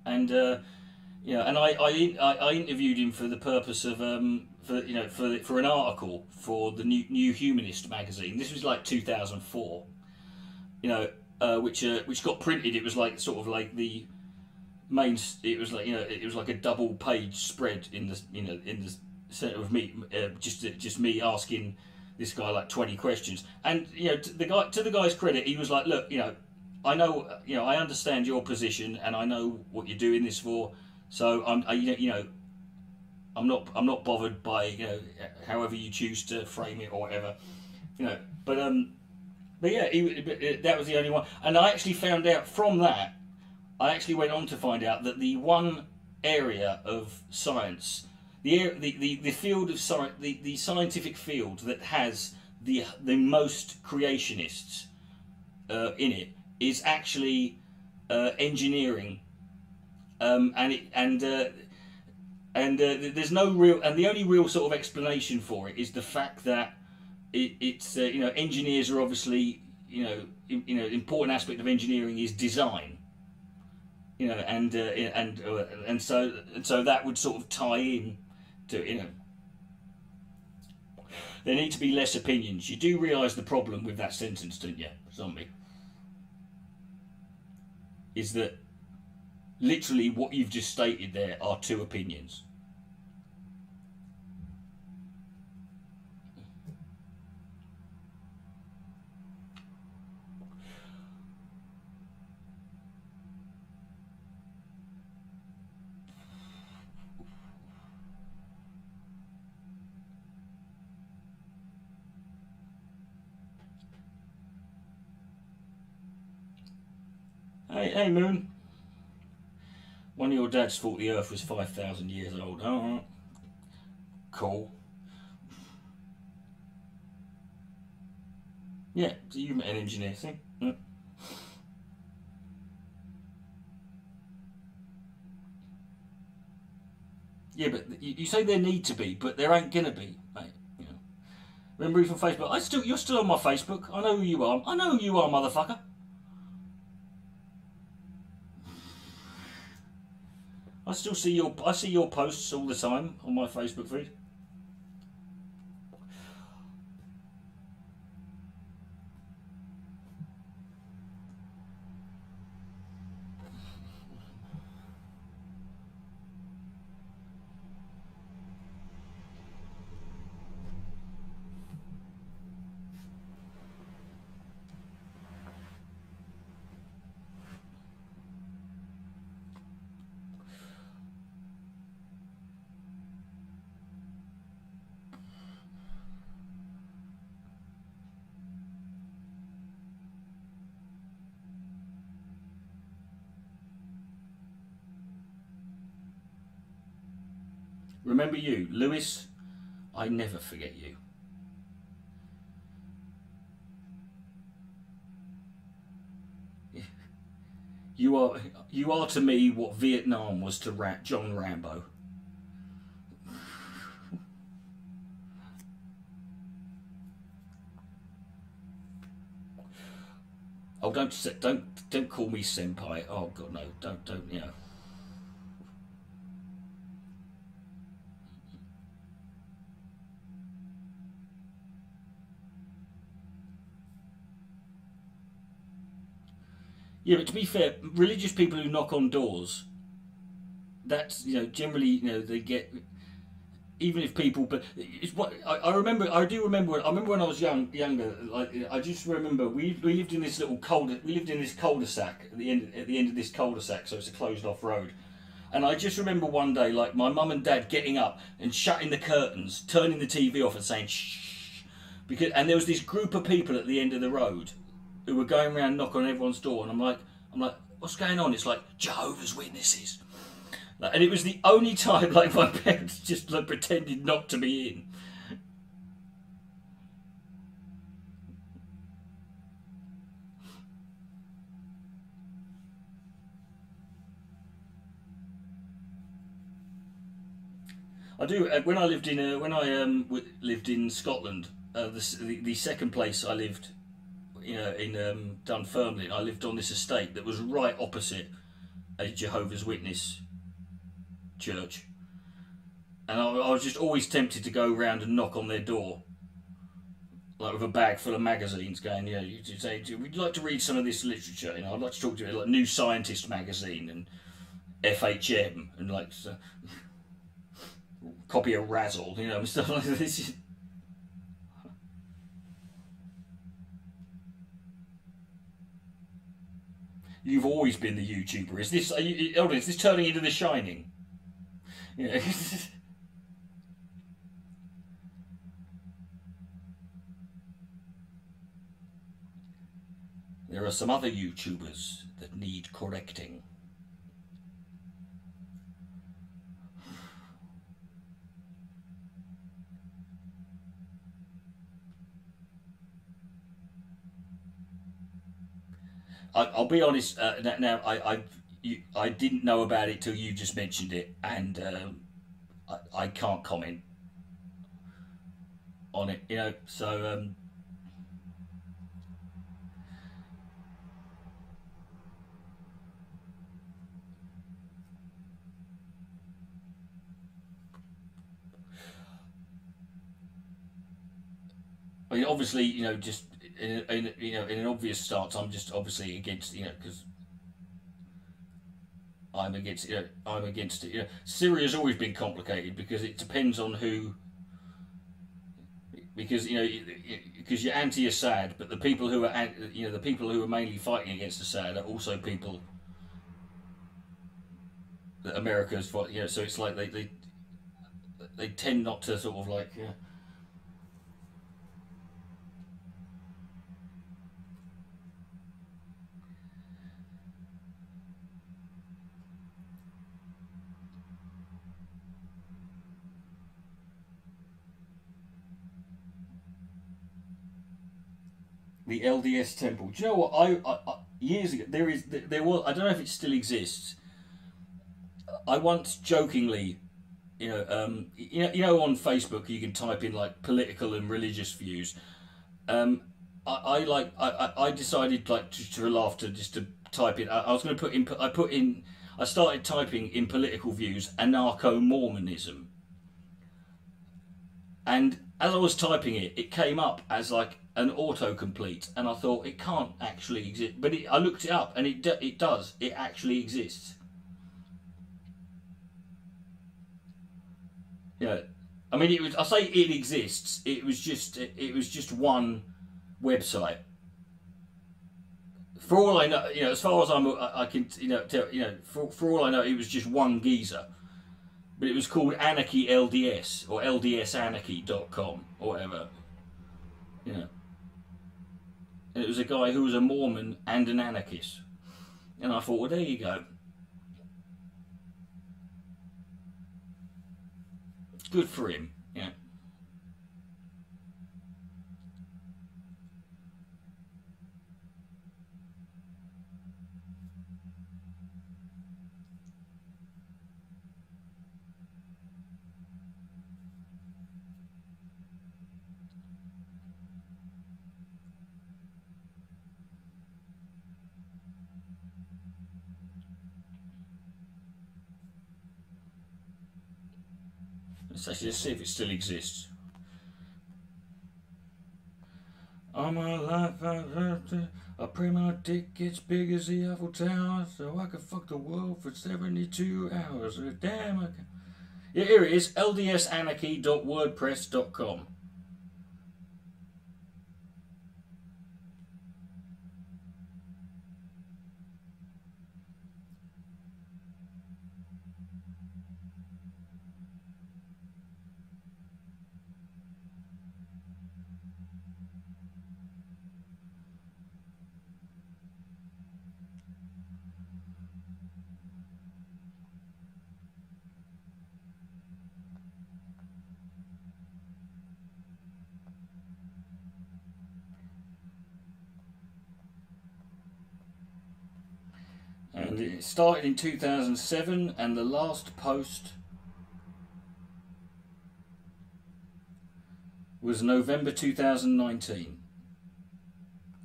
I interviewed him for the purpose of for an article for the New Humanist magazine. This was like 2004, which got printed. It was like sort of like the main. It was like a double page spread in the centre of me, just me asking this guy like 20 questions. And to the guy's credit, he was like, look, I know, I understand your position, and I know what you're doing this for. So I'm not bothered by however you choose to frame it or whatever, But yeah, that was the only one. And I actually found out from that. I actually went on to find out that the one area of science, the field of science, the scientific field that has the most creationists in it is actually engineering. There's no real, and the only real sort of explanation for it is the fact that it's engineers are obviously important aspect of engineering is design, and so that would sort of tie in to there need to be less opinions. You do realise the problem with that sentence, don't you, Zombie? Is that literally what you've just stated there are two opinions. Hey, Moon. One of your dads thought the Earth was 5,000 years old. Oh, cool. Yeah, so you met an engineer, see? Yeah. Yeah, but you say there need to be, but there ain't gonna be, mate. You know. Remember you from Facebook? You're still on my Facebook. I know who you are. I know who you are, motherfucker. I see your posts all the time on my Facebook feed. Remember you, Lewis. I never forget you. You are to me what Vietnam was to John Rambo. Oh, don't call me senpai. Oh God, no, don't. You know. Yeah, but to be fair, religious people who knock on doors, that's generally they get, even if people, but it's what I remember. I do remember. I remember when I was younger. Like I just remember we lived in this cul-de-sac at the end of this cul-de-sac, so it's a closed off road. And I just remember one day, like my mum and dad getting up and shutting the curtains, turning the TV off, and saying shh, and there was this group of people at the end of the road who were going around knocking on everyone's door, and I'm like, what's going on? It's like Jehovah's Witnesses, and it was the only time like my parents just like pretended not to be in. I do. Lived in Scotland, the second place I lived, in Dunfermline, I lived on this estate that was right opposite a Jehovah's Witness church, and I was just always tempted to go round and knock on their door, like with a bag full of magazines, going, you say, we'd like to read some of this literature. I'd like to talk to you, like New Scientist magazine and FHM and like. Copy of Razzle, and stuff like this. You've always been the YouTuber. Is this turning into The Shining? Yeah. There are some other YouTubers that need correcting. I'll be honest. Now, I didn't know about it till you just mentioned it, and I can't comment on it. So. I mean, obviously, just in an obvious stance, I'm just obviously against, because I'm against it. Syria's always been complicated because it depends on who. Because because you're anti-Assad, but the people who are the people who are mainly fighting against Assad are also people that America's fight. So it's like they tend not to sort of like. The LDS temple. Do you know what? I years ago there was, I don't know if it still exists. I once jokingly on Facebook you can type in like political and religious views. I decided like to laugh to just to type in. I was going to put in. I started typing in political views anarcho-Mormonism, and as I was typing it, it came up as like an autocomplete, and I thought it can't actually exist. But I looked it up, and it does. It actually exists. Yeah, I mean, it was. I say it exists. It was just one website. For all I know, as far as I can, tell, for all I know, it was just one geezer. But it was called Anarchy LDS or LDSanarchy.com or whatever. And it was a guy who was a Mormon and an anarchist. And I thought, well, there you go. Good for him. Yeah. Let's actually see if it still exists. All my life I pray my dick gets big as the Eiffel Tower so I can fuck the world for 72 hours. Damn, I can. Yeah, here it is, ldsanarchy.wordpress.com. And it started in 2007, and the last post was November 2019.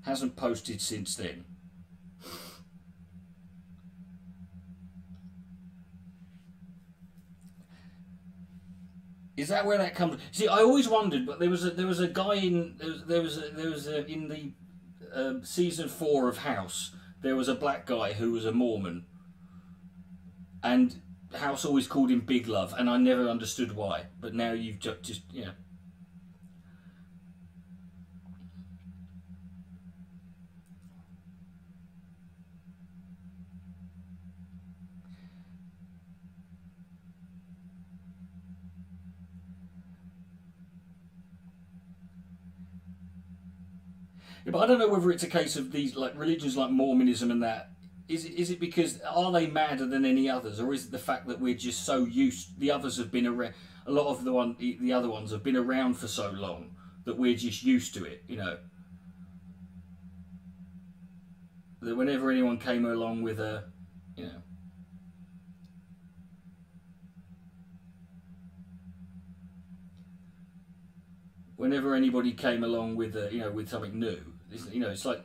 Hasn't posted since then. Is that where that comes? See, I always wondered, but there was a guy in in the season 4 of House. There was a black guy who was a Mormon, and House always called him Big Love, and I never understood why. But now you've just Yeah, but I don't know whether it's a case of these like religions like Mormonism and that. Is it because are they madder than any others, or is it the fact that we're just so used? The others have been around. A lot of the other ones have been around for so long that we're just used to it. That whenever anyone came along with a, whenever anybody came along with with something new, it's like.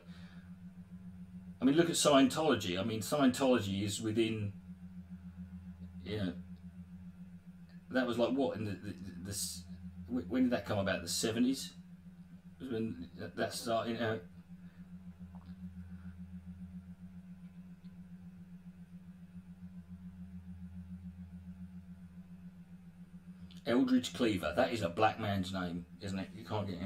I mean, look at Scientology. I mean, Scientology is within, that was like what in when did that come about? The 70s, when that started. Eldridge Cleaver. That is a black man's name, isn't it? You can't get.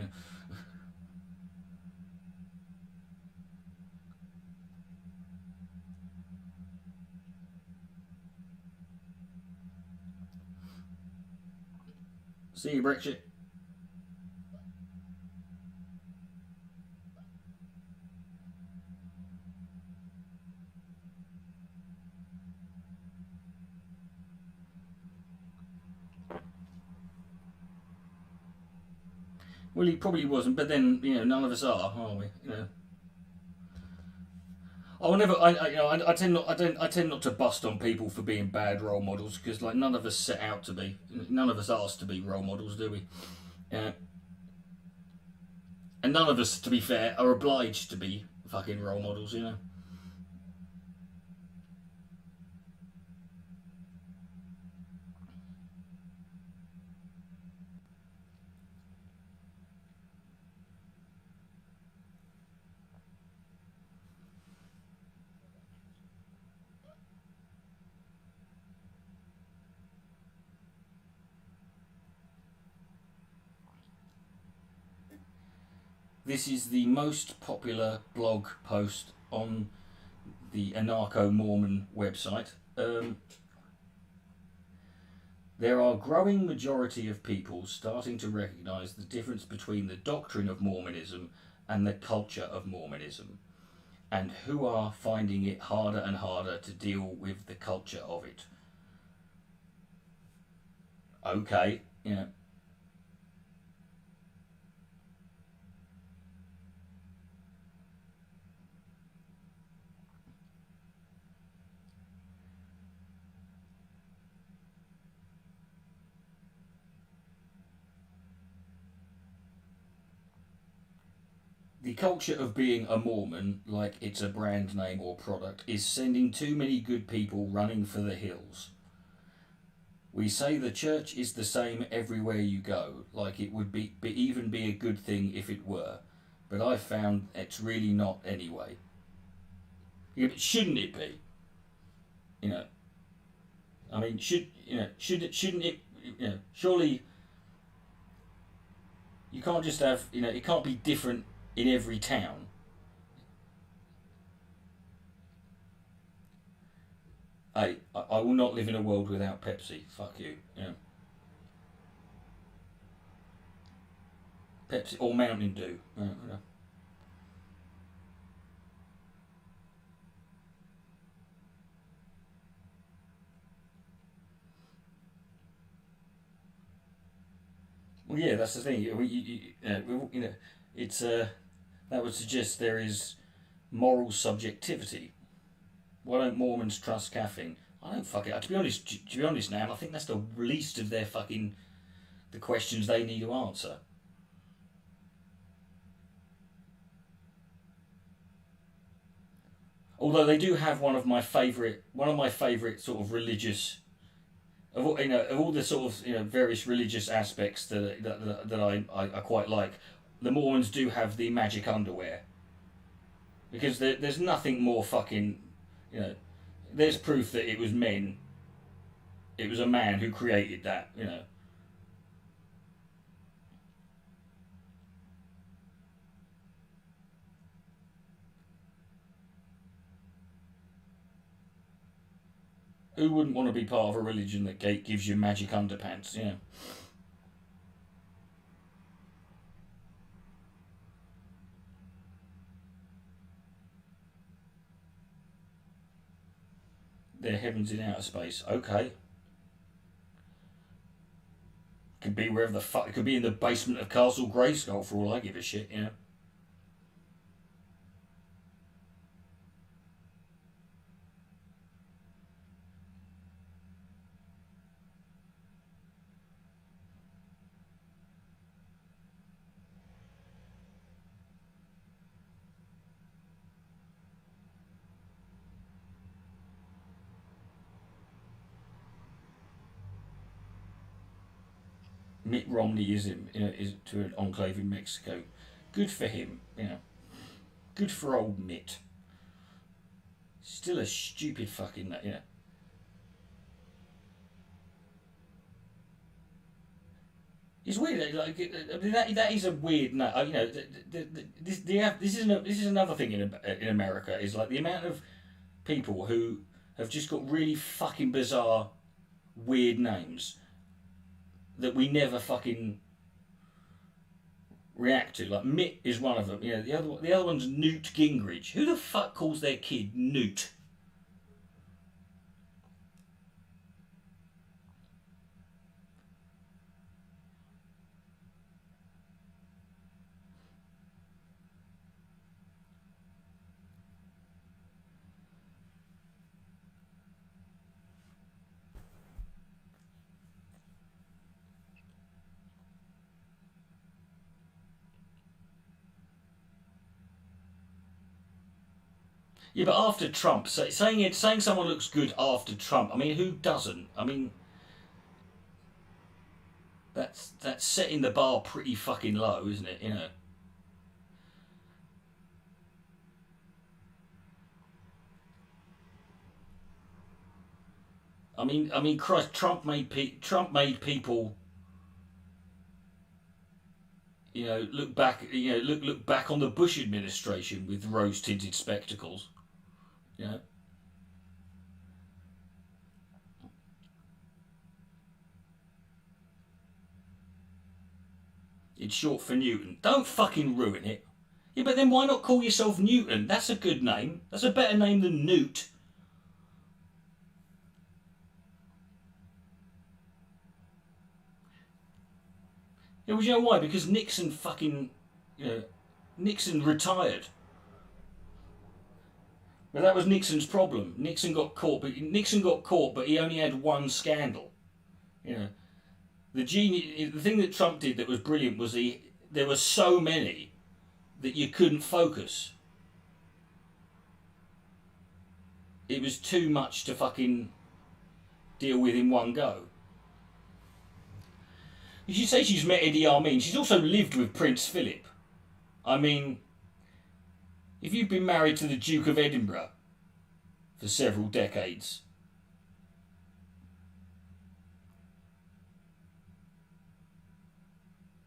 See you, Brexit. Well, he probably wasn't, but then none of us are we? I'll never. I tend not. I tend not to bust on people for being bad role models because, like, none of us set out to be. None of us asked to be role models, do we? And none of us, to be fair, are obliged to be fucking role models. You know. This is the most popular blog post on the Anarcho Mormon website. There are growing majority of people starting to recognise the difference between the doctrine of Mormonism and the culture of Mormonism, and who are finding it harder and harder to deal with the culture of it. Okay, you know. The culture of being a Mormon, like it's a brand name or product, is sending too many good people running for the hills. We say the church is the same everywhere you go, like it would even be a good thing if it were, but I've found it's really not anyway. Yeah, but shouldn't it be? You know, I mean, shouldn't it? You know, surely you can't just have, you know, it can't be different in every town. I will not live in a world without Pepsi. Fuck you. You know. Pepsi or Mountain Dew. You know. Well, yeah, that's the thing. You know, it's that would suggest there is moral subjectivity. Why don't Mormons trust caffeine? I don't fucking. To be honest, now I think that's the least of their fucking the questions they need to answer. Although they do have one of my favourite sort of religious, of all the sort of, you know, various religious aspects that I quite like. The Mormons do have the magic underwear because there's nothing more fucking, you know, there's proof that it was a man who created that, you know. Who wouldn't want to be part of a religion that gives you magic underpants, you know? Their heavens in outer space. Okay. Could be wherever the fuck. It could be in the basement of Castle Grayskull for all I give a shit, you know? Mitt Romney is to an enclave in Mexico. Good for him, you know. Good for old Mitt. Still a stupid fucking, you know. It's weird. Like, I mean, that is a weird. No, you know, this is another thing in America is like the amount of people who have just got really fucking bizarre, weird names that we never fucking react to. Like Mitt is one of them. You know, the other one's Newt Gingrich. Who the fuck calls their kid Newt? Yeah, but after Trump, saying someone looks good after Trump. I mean, who doesn't? I mean, that's setting the bar pretty fucking low, isn't it? You know. I mean, Christ, Trump made people, you know, look back on the Bush administration with rose-tinted spectacles, you know. It's short for Newton. Don't fucking ruin it. Yeah, but then why not call yourself Newton? That's a good name. That's a better name than Newt. Yeah, well, you know why? Because Nixon fucking, you know, Nixon retired. Well, that was Nixon's problem. Nixon got caught, but he only had one scandal. You know, the thing that Trump did that was brilliant was there were so many that you couldn't focus. It was too much to fucking deal with in one go. You say she's met Idi Amin. She's also lived with Prince Philip. I mean, if you've been married to the Duke of Edinburgh for several decades,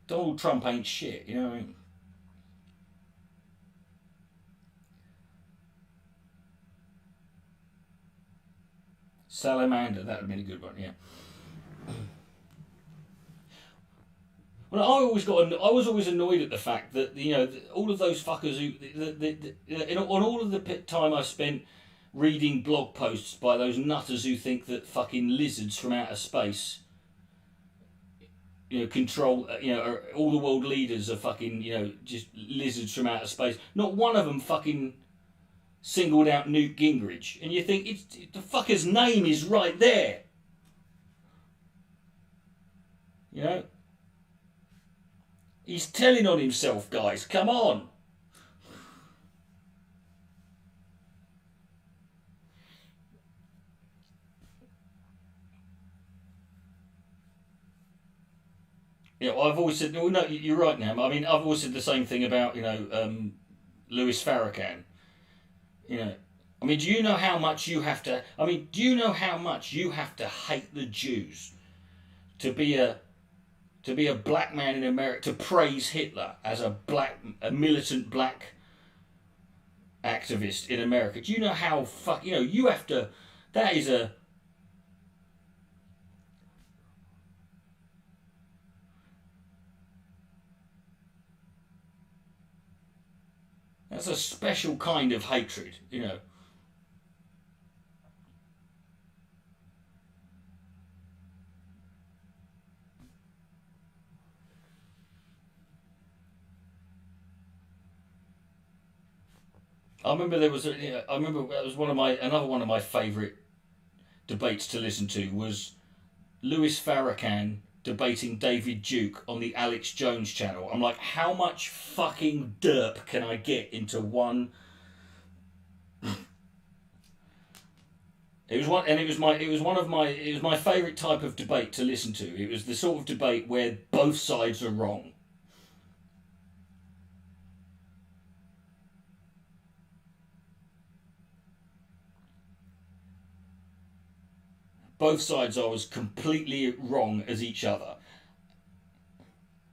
Donald Trump ain't shit, you know what I mean? Salamander, that would have been a good one, yeah. Well, I was always annoyed at the fact that, you know, all of those fuckers who, on all of the time I spent reading blog posts by those nutters who think that fucking lizards from outer space, you know, control, you know, all the world leaders are fucking, you know, just lizards from outer space. Not one of them fucking singled out Newt Gingrich, and you think the fucker's name is right there. You know, he's telling on himself, guys. Come on. You know, I've always said, no, you're right now. I mean, I've always said the same thing about, you know, Louis Farrakhan. You know, I mean, do you know how much you have to? I mean, do you know how much you have to hate the Jews to be a black man in America, to praise Hitler as a militant black activist in America? Do you know how you know, you have to? That is a. That's a special kind of hatred, you know. I remember that was another one of my favourite debates to listen to was Louis Farrakhan debating David Duke on the Alex Jones channel. I'm like, how much fucking derp can I get into one? It was my favourite type of debate to listen to. It was the sort of debate where both sides are wrong. Both sides are as completely wrong as each other.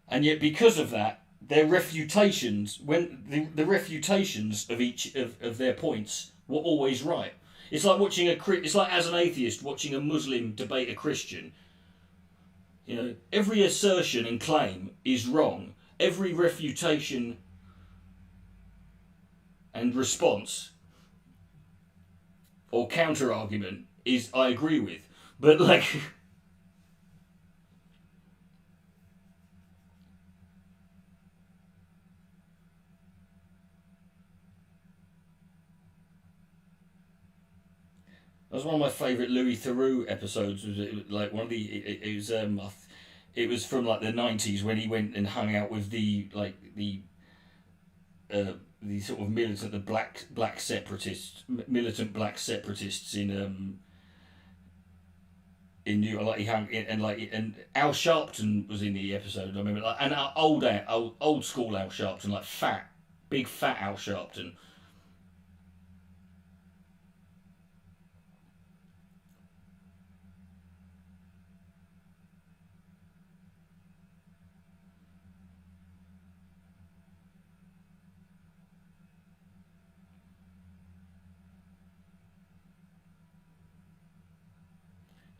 And yet because of that, their refutations, when the refutations of each of their points were always right. It's like it's like as an atheist watching a Muslim debate a Christian. You know, every assertion and claim is wrong. Every refutation and response or counter argument is I agree with. But like, that was one of my favourite Louis Theroux episodes. Was it, like one of the it was from like the 90s when he went and hung out with the these sort of militant black separatists, militant black separatists in New, like he hung in, and Al Sharpton was in the episode. I remember, like, and old school Al Sharpton, like big fat Al Sharpton.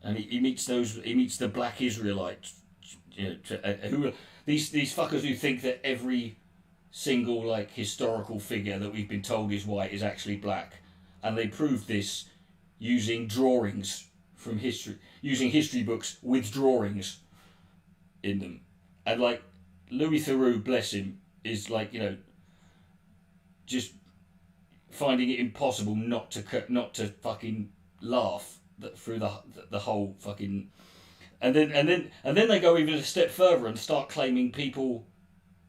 And he meets the black Israelites, who are these fuckers who think that every single like historical figure that we've been told is white is actually black, and they prove this using drawings from history, using history books with drawings in them, and like Louis Theroux, bless him, is like just finding it impossible not to fucking laugh through the whole fucking, and then they go even a step further and start claiming people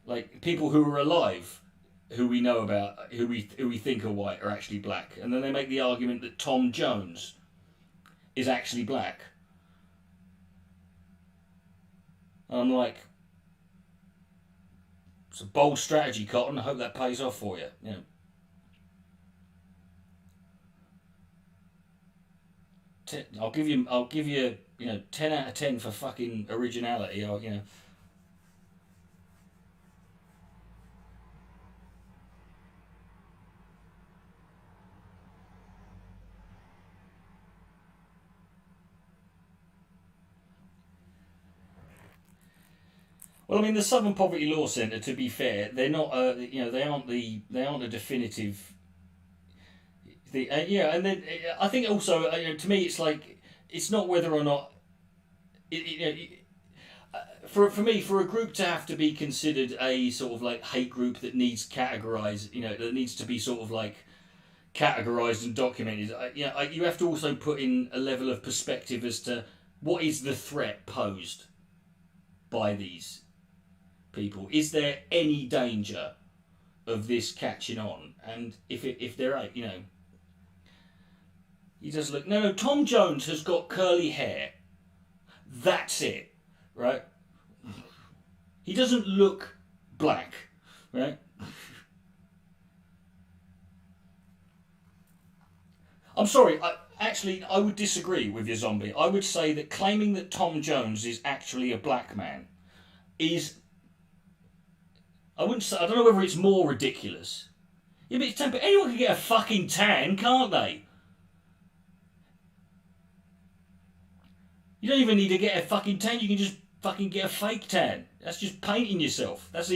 who are alive, who we know about, who we think are white, are actually black, and then they make the argument that Tom Jones is actually black. And I'm like, it's a bold strategy, Cotton. I hope that pays off for you. I'll give you 10 out of 10 for fucking originality. Well, I mean, the Southern Poverty Law Centre, to be fair, they're not. They aren't a definitive. And then I think also, to me, it's like it's not whether or not. For me, for a group to have to be considered a sort of like hate group that needs categorised, that needs to be sort of like categorised and documented, you have to also put in a level of perspective as to what is the threat posed by these people. Is there any danger of this catching on? And if there ain't, he does look. No, Tom Jones has got curly hair. That's it, right? He doesn't look black, right? I'm sorry. I would disagree with your zombie. I would say that claiming that Tom Jones is actually a black man is. I don't know whether it's more ridiculous. Yeah, but anyone can get a fucking tan, can't they? You don't even need to get a fucking tan. You can just fucking get a fake tan. That's just painting yourself. That's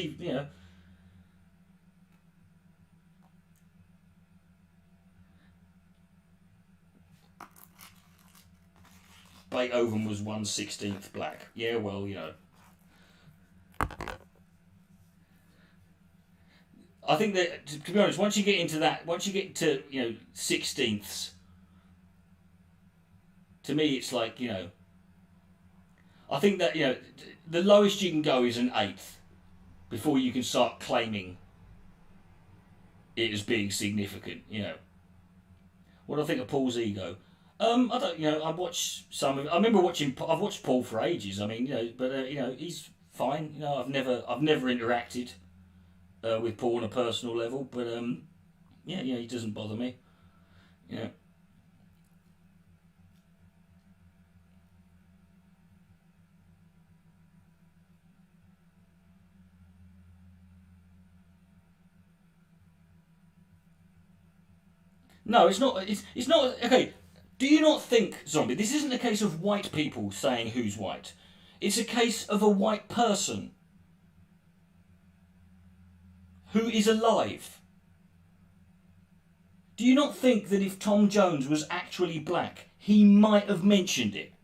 Beethoven was 1/16 black. Yeah, well, I think that, to be honest, once you get to sixteenths, to me it's like I think that the lowest you can go is an eighth before you can start claiming it as being significant. What do I think of Paul's ego? I don't. I watch some of. I remember watching. I've watched Paul for ages. I mean, but he's fine. I've never interacted with Paul on a personal level, but he doesn't bother me. No, it's not. It's not. Okay. Do you not think, zombie? This isn't a case of white people saying who's white. It's a case of a white person who is alive. Do you not think that if Tom Jones was actually black, he might have mentioned it?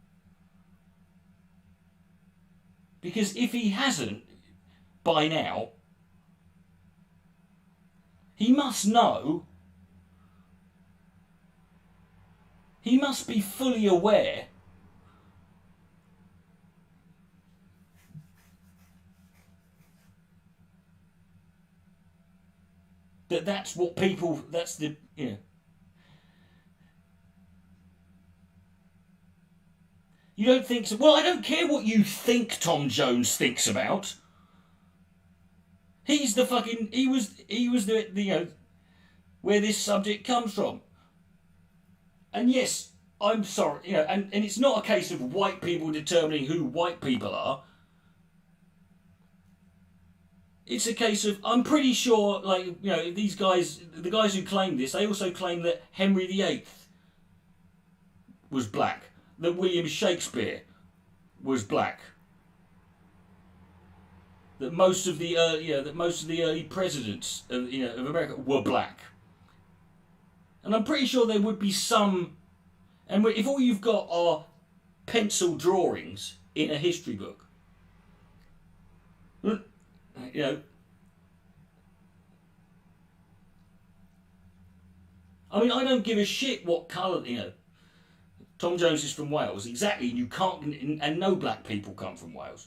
Because if he hasn't, by now, he must know. He must be fully aware That's what people. That's the You don't think so? Well, I don't care what you think Tom Jones thinks about. He's the fucking. He was the where this subject comes from. And yes, I'm sorry, and it's not a case of white people determining who white people are. It's a case of, I'm pretty sure, these guys, the guys who claim this, they also claim that Henry VIII was black, that William Shakespeare was black, that most of the early presidents of America were black. And I'm pretty sure there would be some, and if all you've got are pencil drawings in a history book, I mean, I don't give a shit what colour, Tom Jones is from Wales, exactly, and you can't, and no black people come from Wales.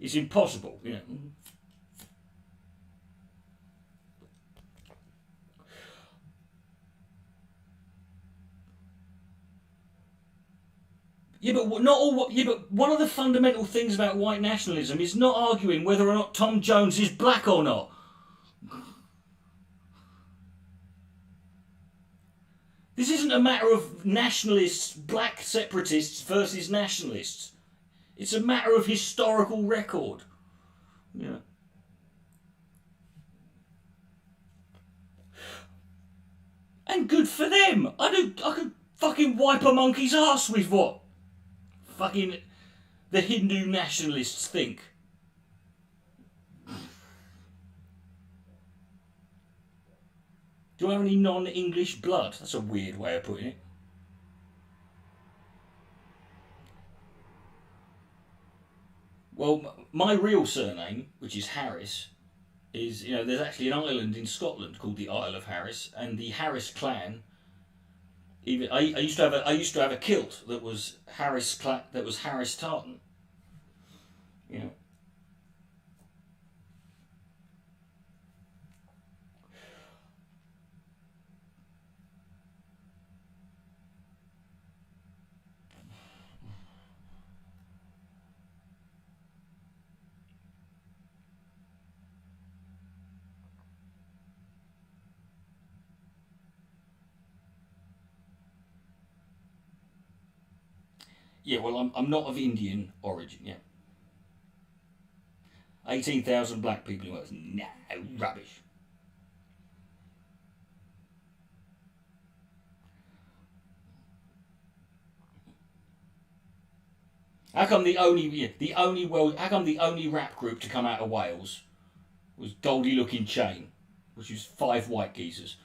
It's impossible, Yeah, but not all. Yeah, but one of the fundamental things about white nationalism is not arguing whether or not Tom Jones is black or not. This isn't a matter of nationalists, black separatists versus nationalists. It's a matter of historical record. Yeah. And good for them. I could fucking wipe a monkey's ass with what fucking the Hindu nationalists think. Do I have any non-English blood? That's a weird way of putting it. Well, my real surname, which is Harris, is, there's actually an island in Scotland called the Isle of Harris, and the Harris clan. Even I used to have a kilt that was Harris tartan. Yeah, well, I'm not of Indian origin. Yeah, 18,000 black people in Wales. No, rubbish. How come the only rap group to come out of Wales was Goldie Looking Chain, which was 5 white geezers?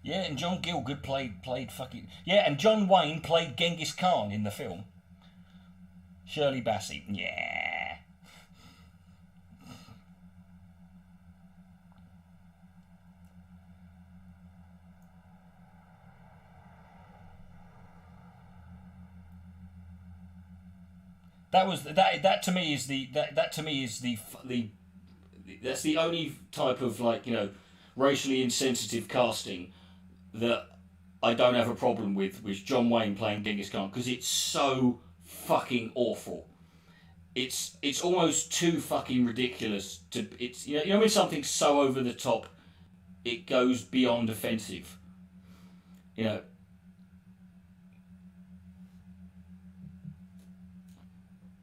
Yeah, and John Gielgud played fucking... Yeah, and John Wayne played Genghis Khan in the film. Shirley Bassey, yeah. That to me is that's the only type of racially insensitive casting that I don't have a problem with John Wayne playing Genghis Khan, because it's so fucking awful. It's almost too fucking ridiculous to when something's so over the top it goes beyond offensive.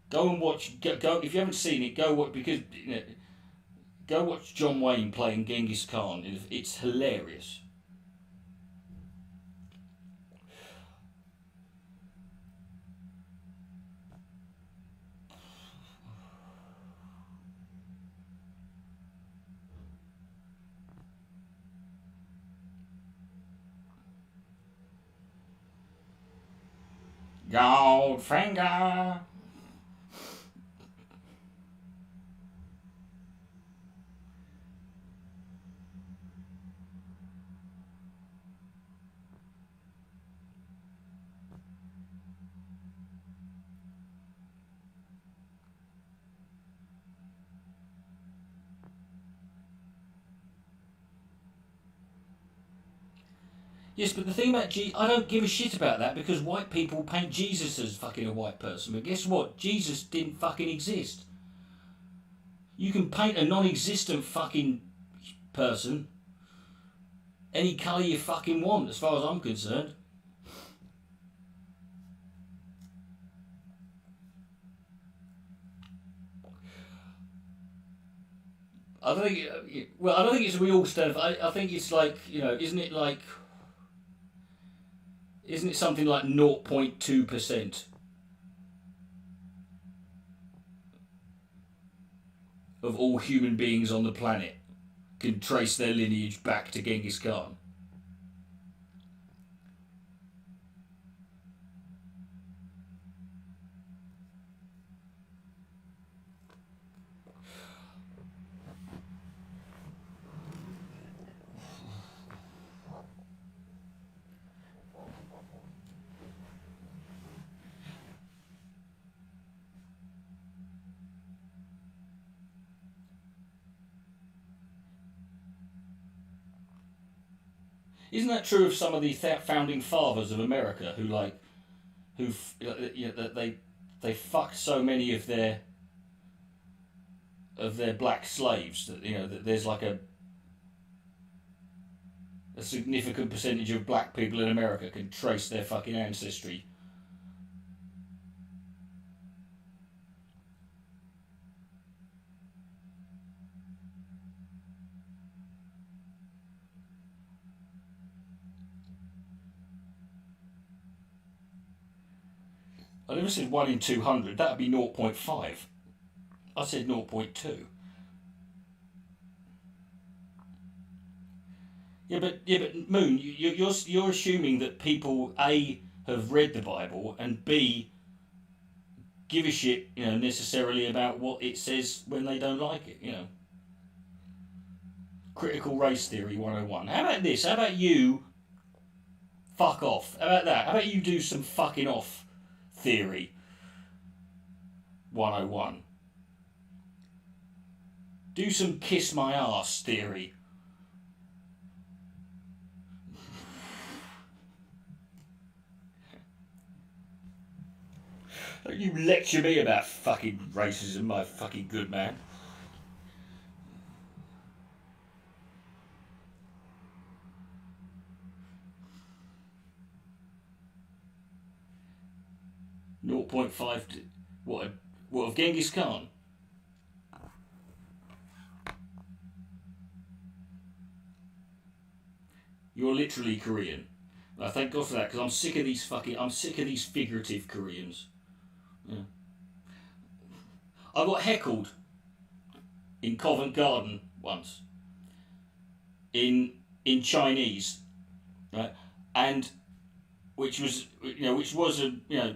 Go and watch. Go if you haven't seen it. Go watch, because go watch John Wayne playing Genghis Khan. It's hilarious. Goldfinger. Yes, but the thing about I don't give a shit about that because white people paint Jesus as fucking a white person. But guess what? Jesus didn't fucking exist. You can paint a non-existent fucking person any colour you fucking want, as far as I'm concerned. I don't think. Well, I don't think it's we all stand for. I think it's like, you know, isn't it like? Isn't it something like 0.2% of all human beings on the planet can trace their lineage back to Genghis Khan? Isn't that true of some of the founding fathers of America who you know, that they fucked so many of their black slaves that, you know, that there's like a significant percentage of black people in America can trace their fucking ancestry. I never said 1 in 200. That would be 0.5. I said 0.2. Yeah, but Moon, you're assuming that people A have read the Bible and B give a shit, you know, necessarily about what it says when they don't like it, you know. Critical race theory 101. How about this? How about you fuck off? How about that? How about you do some fucking off theory 101? Do some kiss my ass theory. Don't you lecture me about fucking racism, my fucking good man. .5 what of Genghis Khan? You're literally Korean. I thank God for that, because I'm sick of these figurative Koreans. Yeah. I got heckled in Covent Garden once in Chinese, right? And which was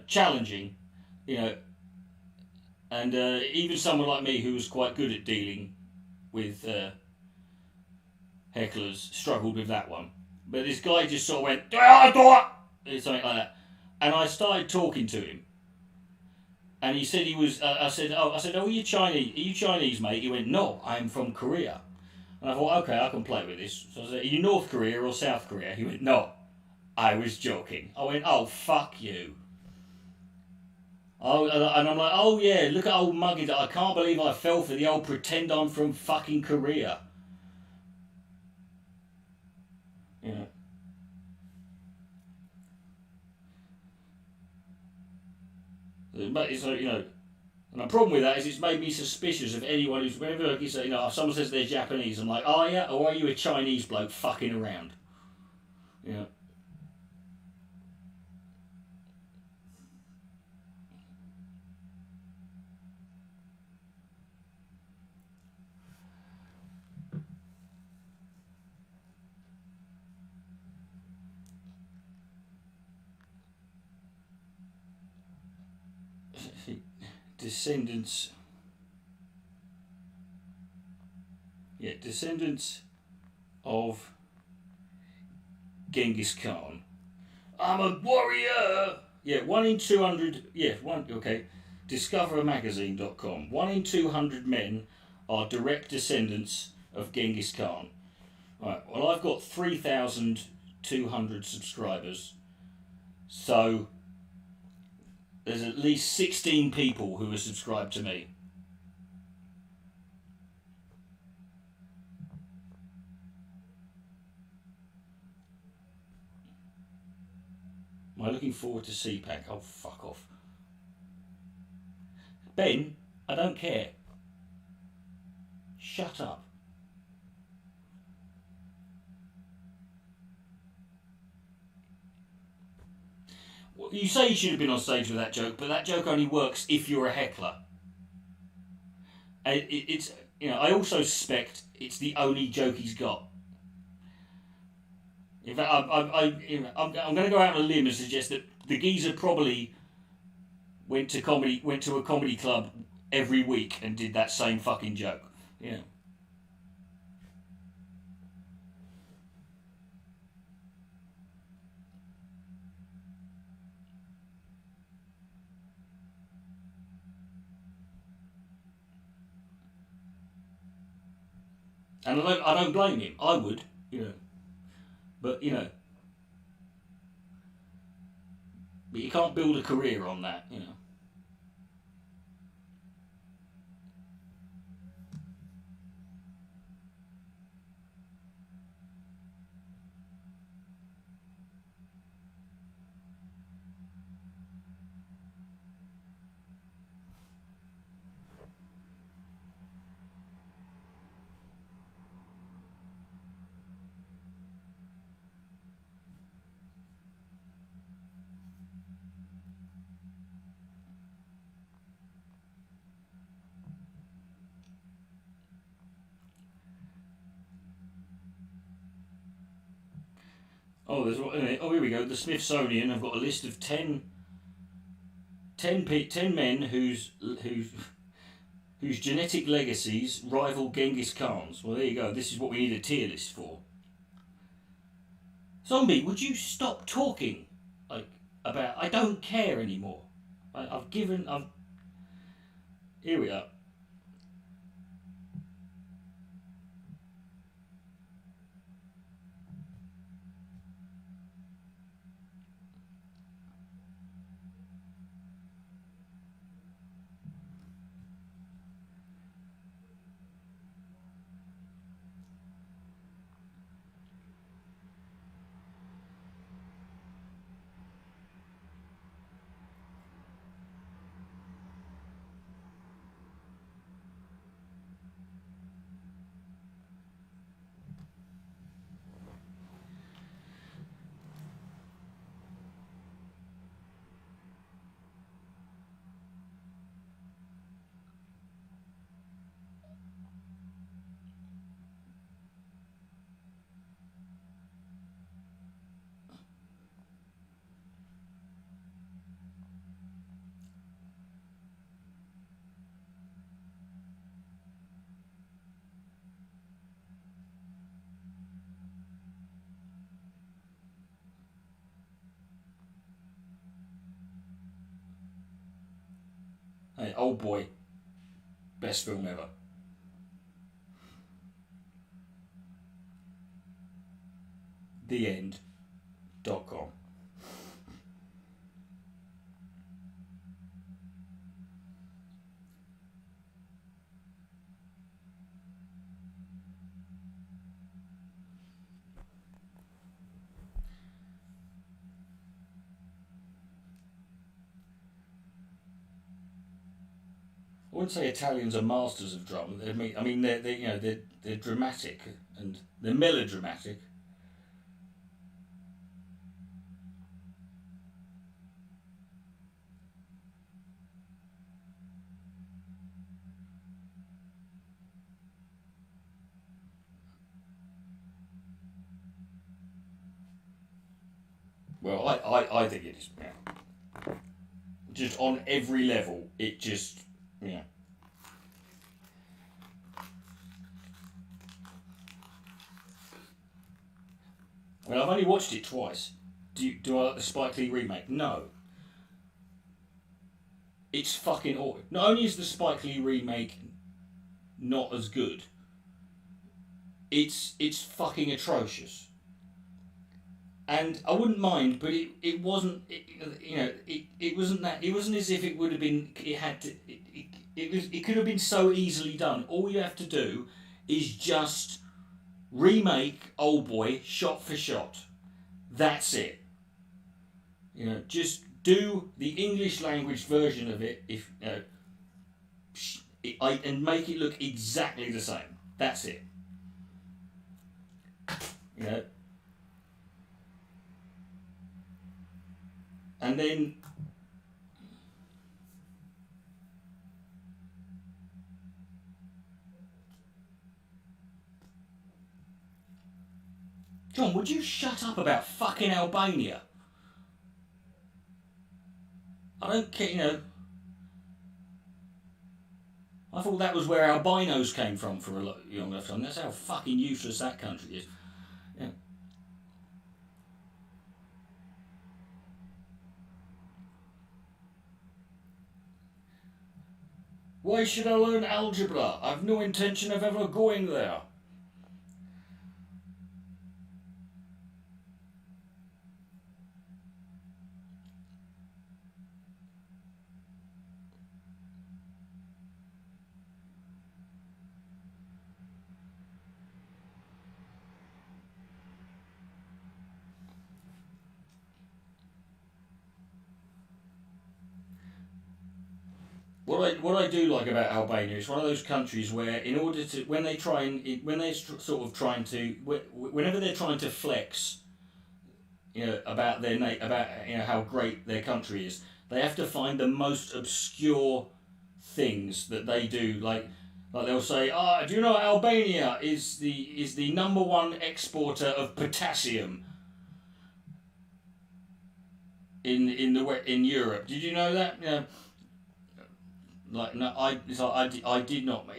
challenging, you know, and even someone like me who was quite good at dealing with hecklers struggled with that one. But this guy just sort of went something like that, and I started talking to him, and he said he was. I said, oh, are you Chinese? Are you Chinese, mate? He went, no, I'm from Korea. And I thought, okay, I can play with this. So I said, are you North Korea or South Korea? He went, no, I was joking. I went, oh, fuck you. Oh, and I'm like, oh yeah, look at old Muggy. I can't believe I fell for the old pretend I'm from fucking Korea. You know. It's like, you know, and the problem with that is it's made me suspicious of anyone who's, whenever you say, you know, if someone says they're Japanese, I'm like, oh yeah, or are you a Chinese bloke fucking around? You know. Descendants of Genghis Khan. I'm a warrior Yeah, 1 in 200. Yeah, one. Okay. Discoveramagazine.com. 1 in 200 men are direct descendants of Genghis Khan. Right. Well, I've got 3,200 subscribers, so there's at least 16 people who are subscribed to me. Am I looking forward to CPAC? Oh, fuck off. Ben, I don't care. Shut up. Well, you say you should have been on stage with that joke, but that joke only works if you're a heckler. It's, you know, I also suspect it's the only joke he's got. In fact, I'm going to go out on a limb and suggest that the geezer probably went to a comedy club every week and did that same fucking joke. Yeah. And I don't blame him. I would, you know. But, you know. But you can't build a career on that, you know. Oh, here we go. The Smithsonian have got a list of 10 men whose genetic legacies rival Genghis Khan's. Well, there you go. This is what we need a tier list for. Zombie, would you stop talking about? I don't care anymore. Here we are. Hey, Old Boy. Best film ever. TheEnd.com. I wouldn't say Italians are masters of drama. I mean, they're dramatic and they're melodramatic. Well, I think it is. Yeah. Just on every level, it just, yeah. Well, I've only watched it twice. Do I like the Spike Lee remake? No. It's fucking awful. Not only is the Spike Lee remake not as good, it's fucking atrocious. And I wouldn't mind, but it wasn't. It wasn't that. It wasn't as if it would have been. It had to. It could have been so easily done. All you have to do is just remake Old Boy shot for shot. That's it. Just do the English language version of it. If and make it look exactly the same. That's it. And then John, would you shut up about fucking Albania? I don't care, I thought that was where albinos came from for a long time. That's how fucking useless that country is. Yeah. Why should I learn algebra? I've no intention of ever going there. What I do like about Albania is one of those countries where, in order to, whenever they're trying to flex, about how great their country is, they have to find the most obscure things that they do. Like they'll say, do you know Albania is the number one exporter of potassium in Europe? Did you know that? Like, no, I did not.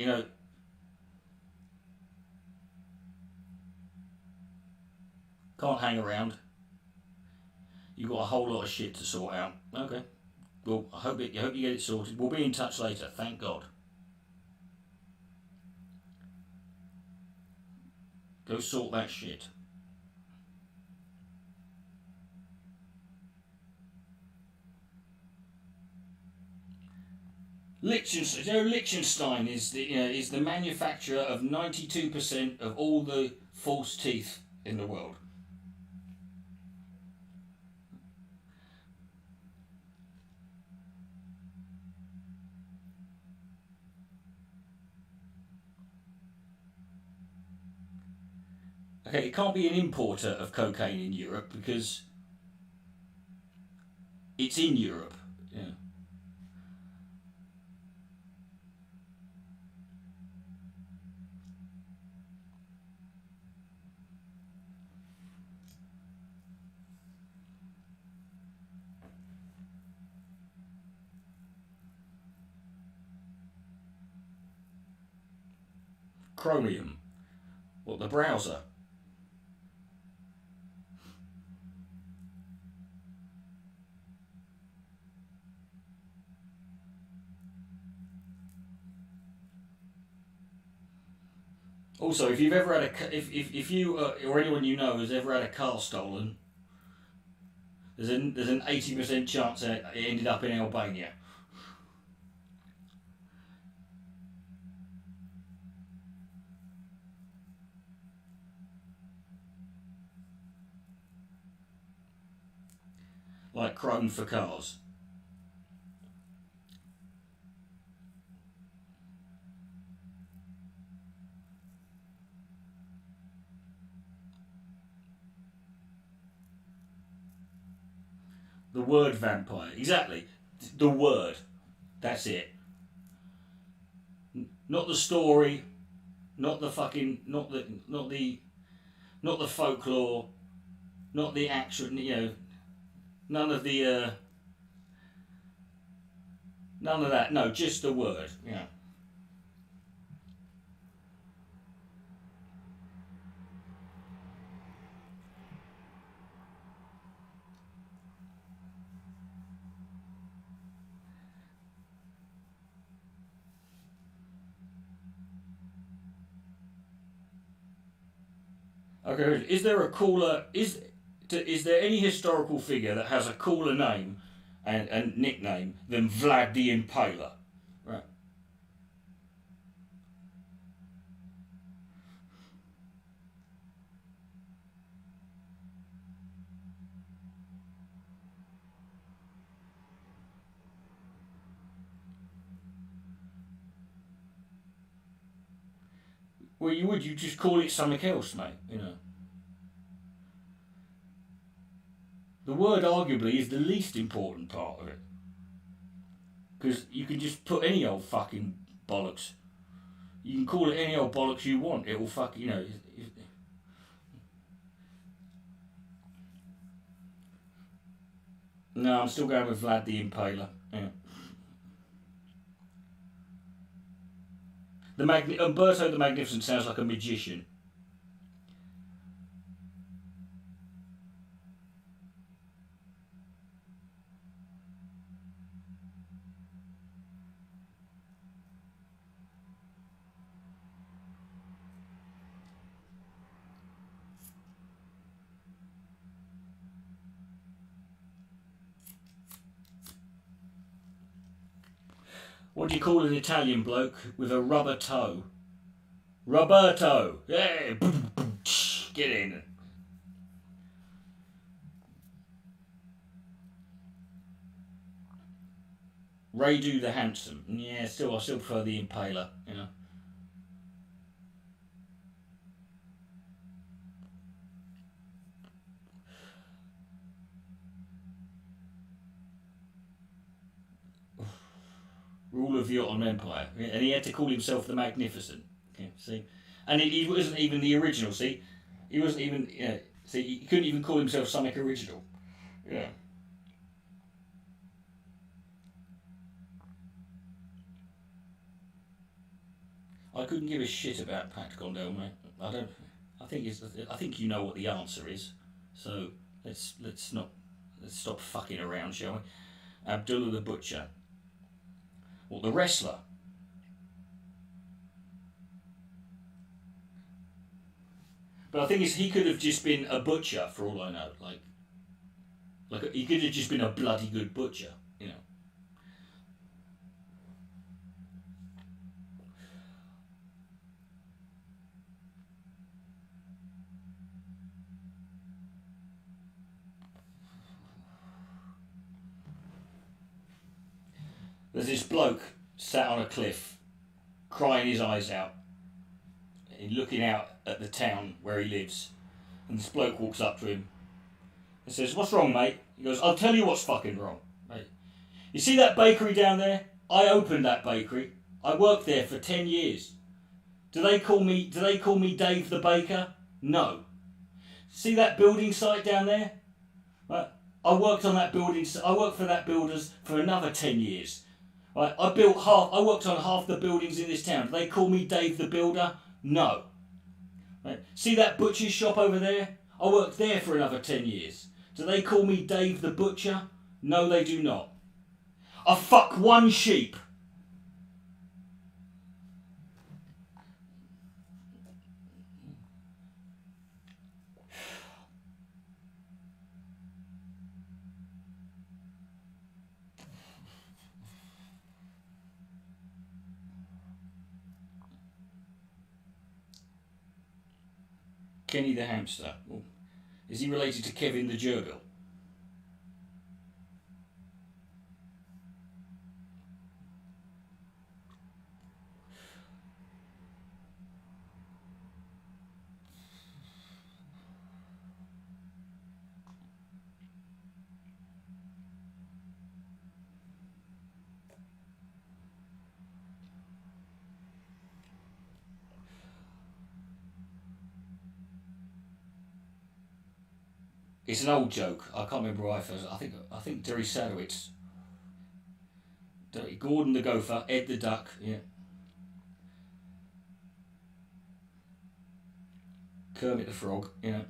Can't hang around. You've got a whole lot of shit to sort out. Okay. Well, I hope you get it sorted. We'll be in touch later. Thank God. Go sort that shit. Liechtenstein is the manufacturer of 92% of all the false teeth in the world. Okay, it can't be an importer of cocaine in Europe because it's in Europe. Yeah. Chromium. What, the browser? Also, if you've ever had if you or anyone you know has ever had a car stolen, there's an 80% chance that it ended up in Albania. Like chrome for cars. The word vampire. Exactly. The word. That's it. Not the story, not the folklore, not the actual, none of that. No, just the word. Yeah. Okay, is there a cooler? Is there any historical figure that has a cooler name and nickname than Vlad the Impaler? Right. Well, you just call it something else, mate. You know. The word arguably is the least important part of it. Because you can just put any old fucking bollocks. You can call it any old bollocks you want. It will fuck, you know. No, I'm still going with Vlad the Impaler. Yeah. Umberto the Magnificent sounds like a magician. What do you call an Italian bloke with a rubber toe? Roberto! Yeah! Get in. Radu the Handsome. Yeah, I still prefer the Impaler, you know. Rule of the Ottoman Empire. And he had to call himself the Magnificent. Yeah, see? And he wasn't even the original, see? He wasn't even, you know, see, he couldn't even call himself something original. Yeah. I couldn't give a shit about Pat Condell, mate. I think you know what the answer is. So let's stop fucking around, shall we? Abdullah the Butcher. Well, the wrestler. But I think he could have just been a butcher for all I know. He could have just been a bloody good butcher, you know. There's this bloke sat on a cliff, crying his eyes out, and looking out at the town where he lives. And this bloke walks up to him and says, "What's wrong, mate?" He goes, "I'll tell you what's fucking wrong, mate. You see that bakery down there? I opened that bakery. I worked there for 10 years. Do they call me Dave the Baker? No. See that building site down there? Right? I worked on that building. I worked for that builders for another 10 years. Right? I worked on half the buildings in this town. Do they call me Dave the Builder? No. Right? See that butcher's shop over there? I worked there for another 10 years. Do they call me Dave the Butcher? No, they do not. I fuck one sheep. Kenny the hamster. Well, is he related to Kevin the gerbil? It's an old joke. I can't remember who I first. I think Terry Sadowitz. Gordon the Gopher, Ed the Duck. Yeah. Kermit the Frog. You know.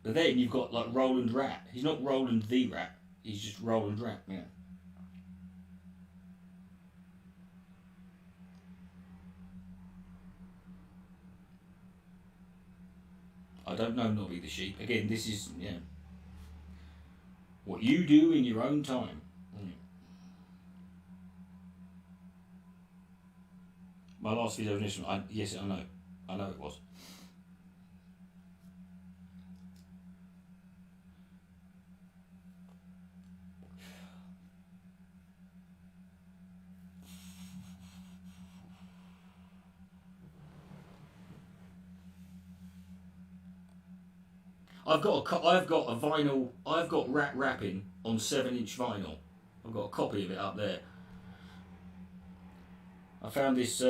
But then you've got like Roland Rat. He's not Roland the Rat. He's just Roland Rat. Yeah. I don't know, Nobby the sheep. Again, this is what you do in your own time. My last video definition. Yes, I know. I know it was. I've got a vinyl. I've got Rat Rapping on 7-inch vinyl. I've got a copy of it up there. I found this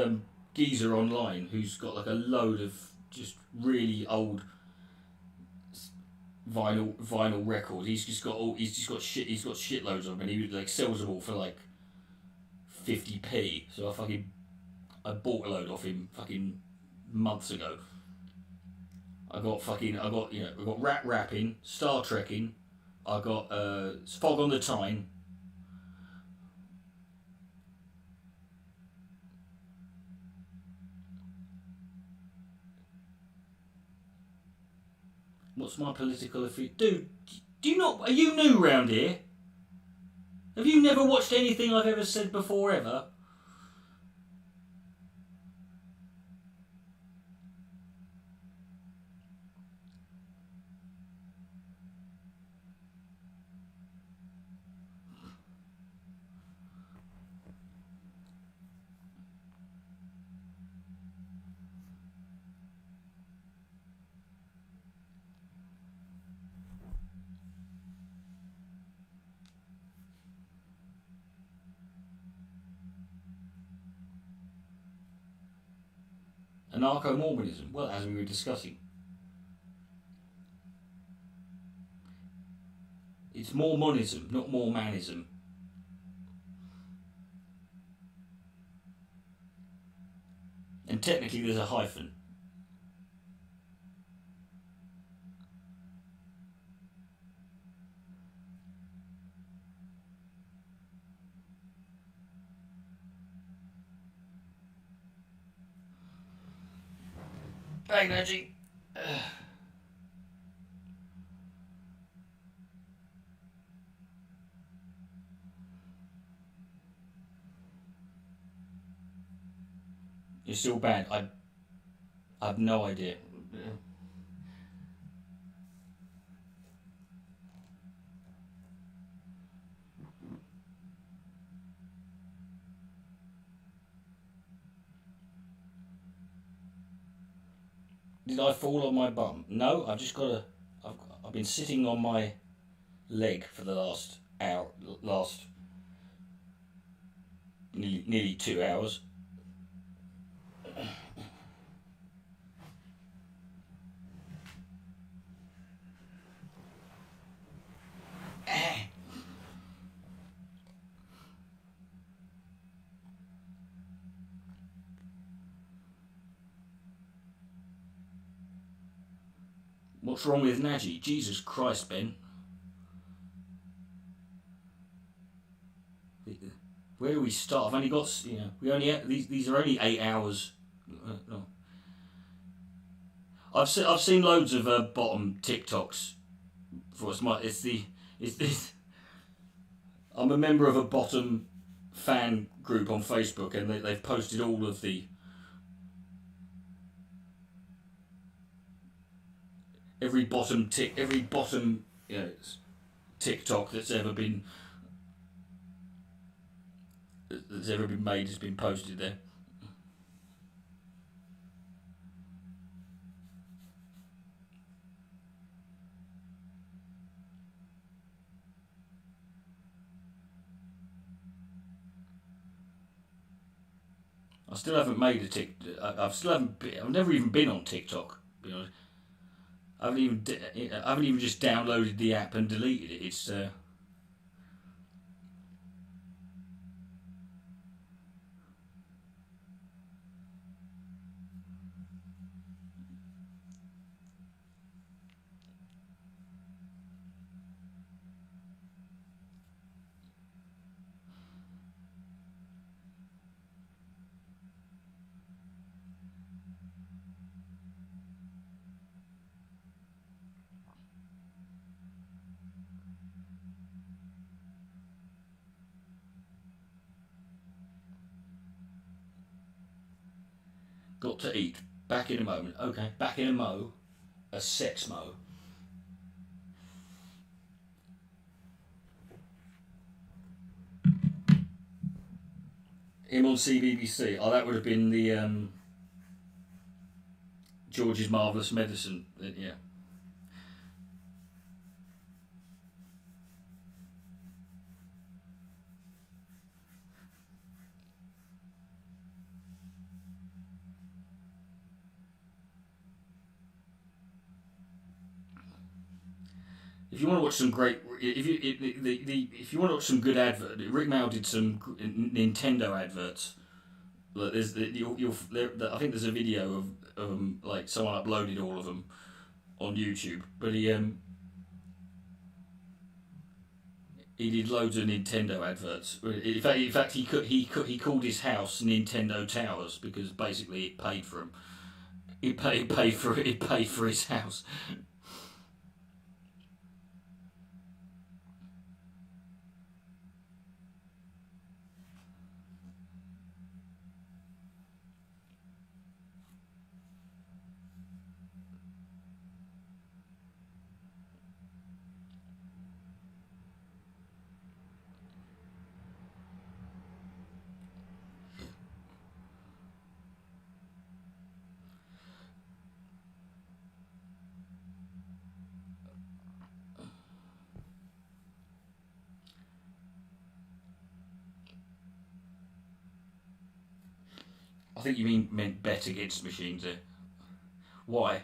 geezer online who's got like a load of just really old vinyl records. He's just got shitloads of them, and he like sells them all for like 50p. So I bought a load off him fucking months ago. I got Rat Rapping, Star Trekking, I got Fog on the Tyne. What's my political affiliation? Dude, are you new round here? Have you never watched anything I've ever said before ever? Anarcho-Mormonism, well, as we were discussing. It's Mormonism, not Mormonism. And technically there's a hyphen. Hey, Reggie. You're still banned. I have no idea. Did I fall on my bum? No, I've just got a. I've been sitting on my leg for the last hour, nearly 2 hours. What's wrong with Nagy? Jesus Christ, Ben. Where do we start? I've only got, we only have, these are only 8 hours. No. I've seen loads of bottom TikToks. I'm a member of a bottom fan group on Facebook, and they've posted all of the every bottom TikTok that's ever been made has been posted there. I still haven't made a TikTok. I've never even been on TikTok. To be honest. I haven't even just downloaded the app and deleted it. It's Got to eat. Back in a moment. Okay, back in a mo. A sex mo. Him on CBBC. Oh, that would have been the George's Marvellous Medicine. Yeah. If you want to watch some great, if you want to watch some good advert, Rick Mao did some Nintendo adverts. Like I think there's a video of like someone uploaded all of them on YouTube, but he did loads of Nintendo adverts. In fact, he called his house Nintendo Towers because basically it paid for him. It paid for his house. I think you meant bet against machines there. Why?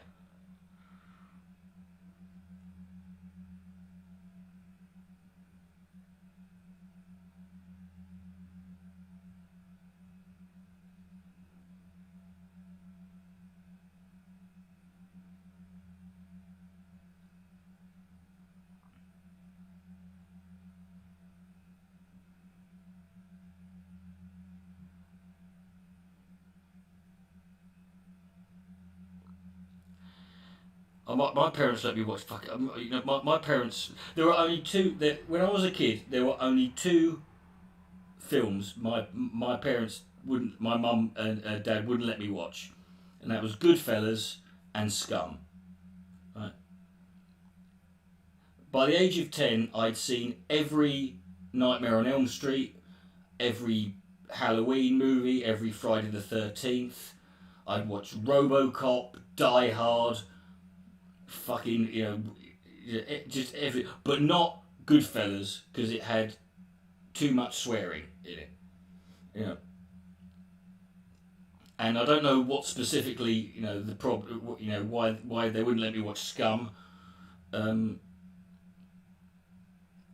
My parents let me watch my parents. There were only two. When I was a kid, there were only two films. My parents wouldn't. My mum and dad wouldn't let me watch, and that was Goodfellas and Scum. Right. By the age of 10, I'd seen every Nightmare on Elm Street, every Halloween movie, every Friday the 13th. I'd watched RoboCop, Die Hard. Fucking, just every, but not Goodfellas because it had too much swearing in it, And I don't know what specifically, the problem, why they wouldn't let me watch Scum. I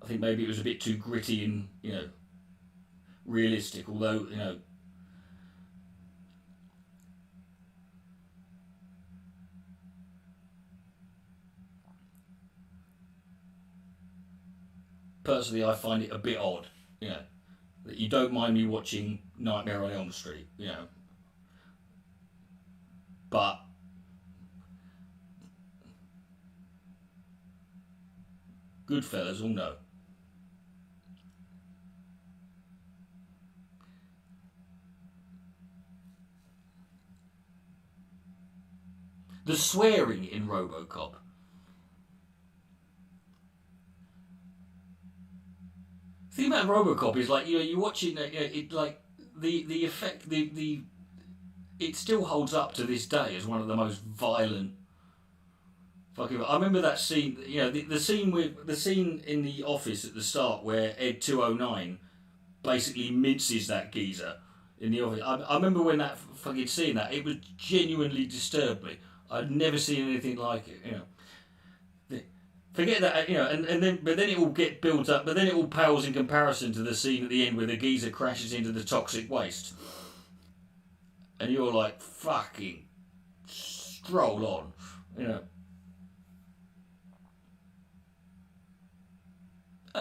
think maybe it was a bit too gritty and realistic. Although personally, I find it a bit odd, that you don't mind me watching Nightmare on Elm Street, but Goodfellas, all no. The swearing in RoboCop. The thing about RoboCop is like you're watching it like the effect it still holds up to this day as one of the most violent. Fucking, I remember that scene. The scene in the office at the start where Ed 209 basically minces that geezer in the office. I remember when that fucking seeing that, it was genuinely disturbed me. I'd never seen anything like it. Forget that, but then it all get built up, but then it all pales in comparison to the scene at the end where the geezer crashes into the toxic waste. And you're like, fucking stroll on,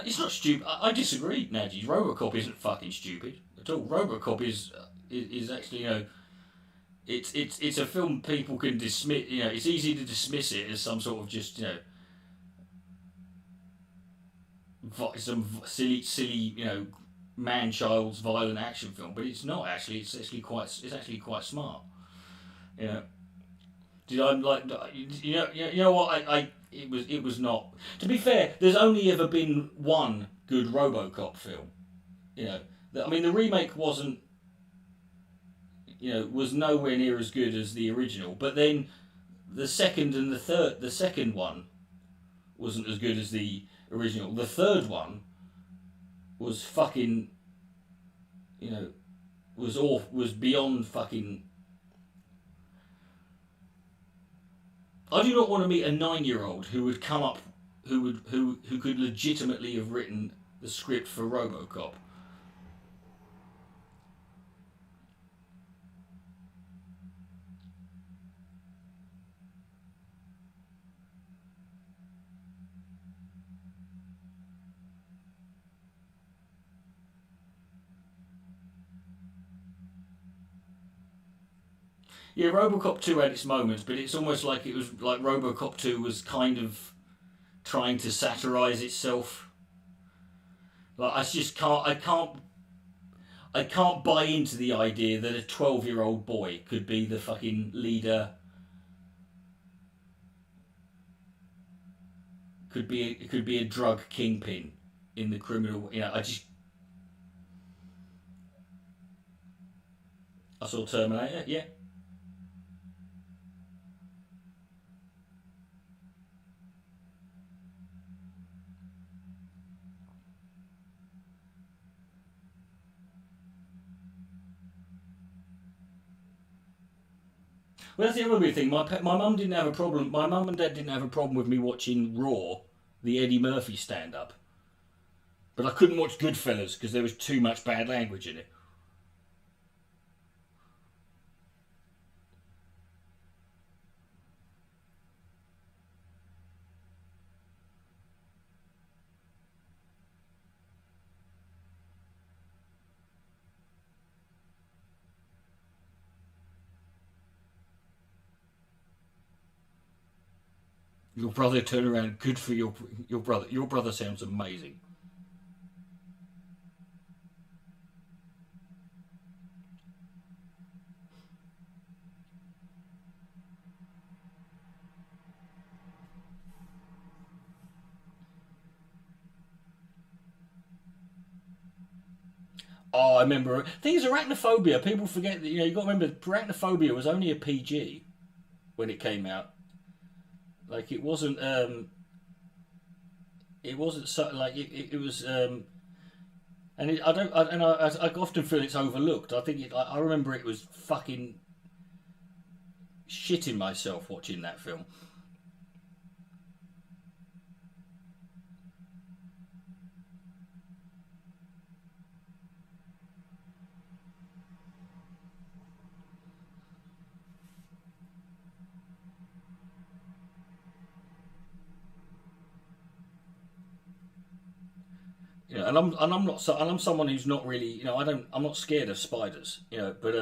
It's not stupid. I disagree, Nadji. RoboCop isn't fucking stupid at all. RoboCop is actually, it's a film people can dismiss. It's easy to dismiss it as some sort of just some silly man-child's violent action film, but it's not actually. It's actually quite smart. You know, did I like? You know what? It was not. To be fair, there's only ever been one good RoboCop film. You know, I mean, the remake wasn't. You know, was nowhere near as good as the original. But then the second and the second one wasn't as good as the original. The third one was fucking. You know, was beyond fucking. I do not want to meet a 9-year-old who would come up, who could legitimately have written the script for RoboCop. Yeah, RoboCop 2 had its moments, but it's almost like it was like RoboCop 2 was kind of trying to satirise itself. Like I can't buy into the idea that a 12-year-old boy could be the fucking leader. Could be a drug kingpin in the criminal. You know, I saw Terminator. Yeah. Well, that's the other weird thing. My mum didn't have a problem. My mum and dad didn't have a problem with me watching Raw, the Eddie Murphy stand-up. But I couldn't watch Goodfellas because there was too much bad language in it. Your brother turned around. Good for your brother. Your brother sounds amazing. Oh, I remember. Things arachnophobia. People forget that you got to remember arachnophobia was only a PG when it came out. Like it wasn't. It wasn't so like it was. And I don't. I often feel it's overlooked. I think I remember it was fucking shitting myself watching that film. You know, I'm someone who's not really, I'm not scared of spiders, but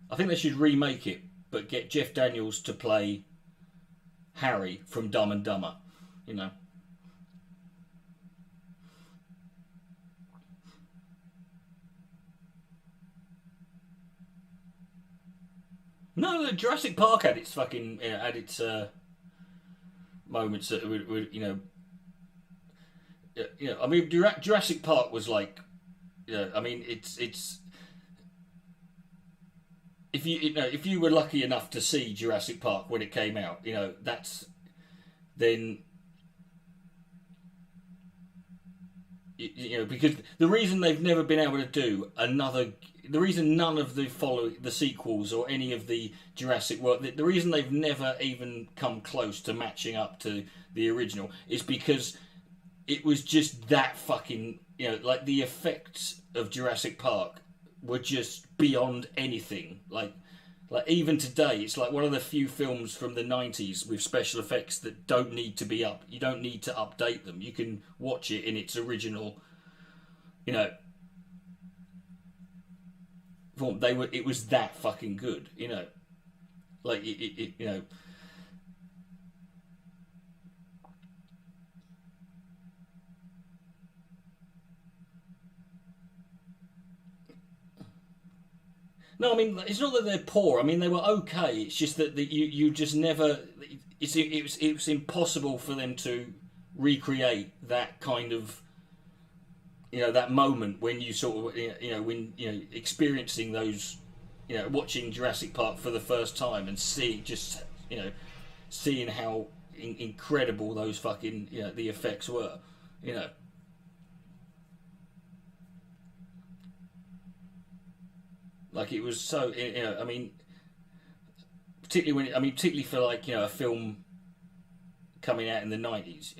I think they should remake it, but get Jeff Daniels to play Harry from Dumb and Dumber, you know. No, Jurassic Park had its fucking had its moments that would I mean Jurassic Park was like, I mean it's if you were lucky enough to see Jurassic Park when it came out, that's then because the reason they've never been able to do the reason none of the sequels or any of the Jurassic World, the reason they've never even come close to matching up to the original is because it was just that fucking, like the effects of Jurassic Park were just beyond anything. Like even today, it's like one of the few films from the 90s with special effects that don't need to be up. You don't need to update them. You can watch it in its original, form. It was that fucking good, like it. No, I mean it's not that they're poor. I mean they were okay. It's just that you just never. It was impossible for them to recreate that kind of, that moment when you sort of, when experiencing those, watching Jurassic Park for the first time and seeing how incredible those fucking, the effects were, like it was so, I mean, particularly for like, a film coming out in the 90s,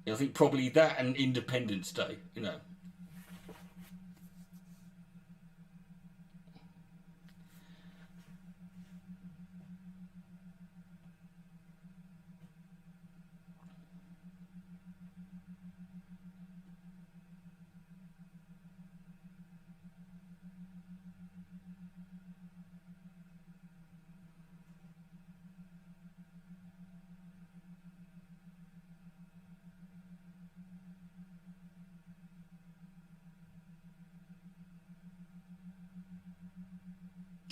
I think probably that and Independence Day,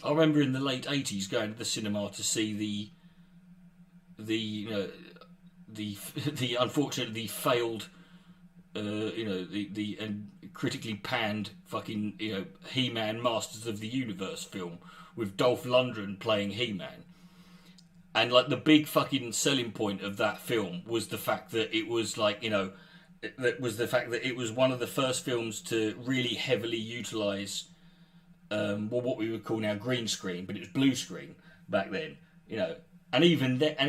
I remember in the late 80s going to the cinema to see the unfortunately failed, the and critically panned fucking, He-Man Masters of the Universe film with Dolph Lundgren playing He-Man. And like the big fucking selling point of that film was the fact that it was like, that was the fact that it was one of the first films to really heavily utilise what we would call now green screen, but it was blue screen back then, and even then, I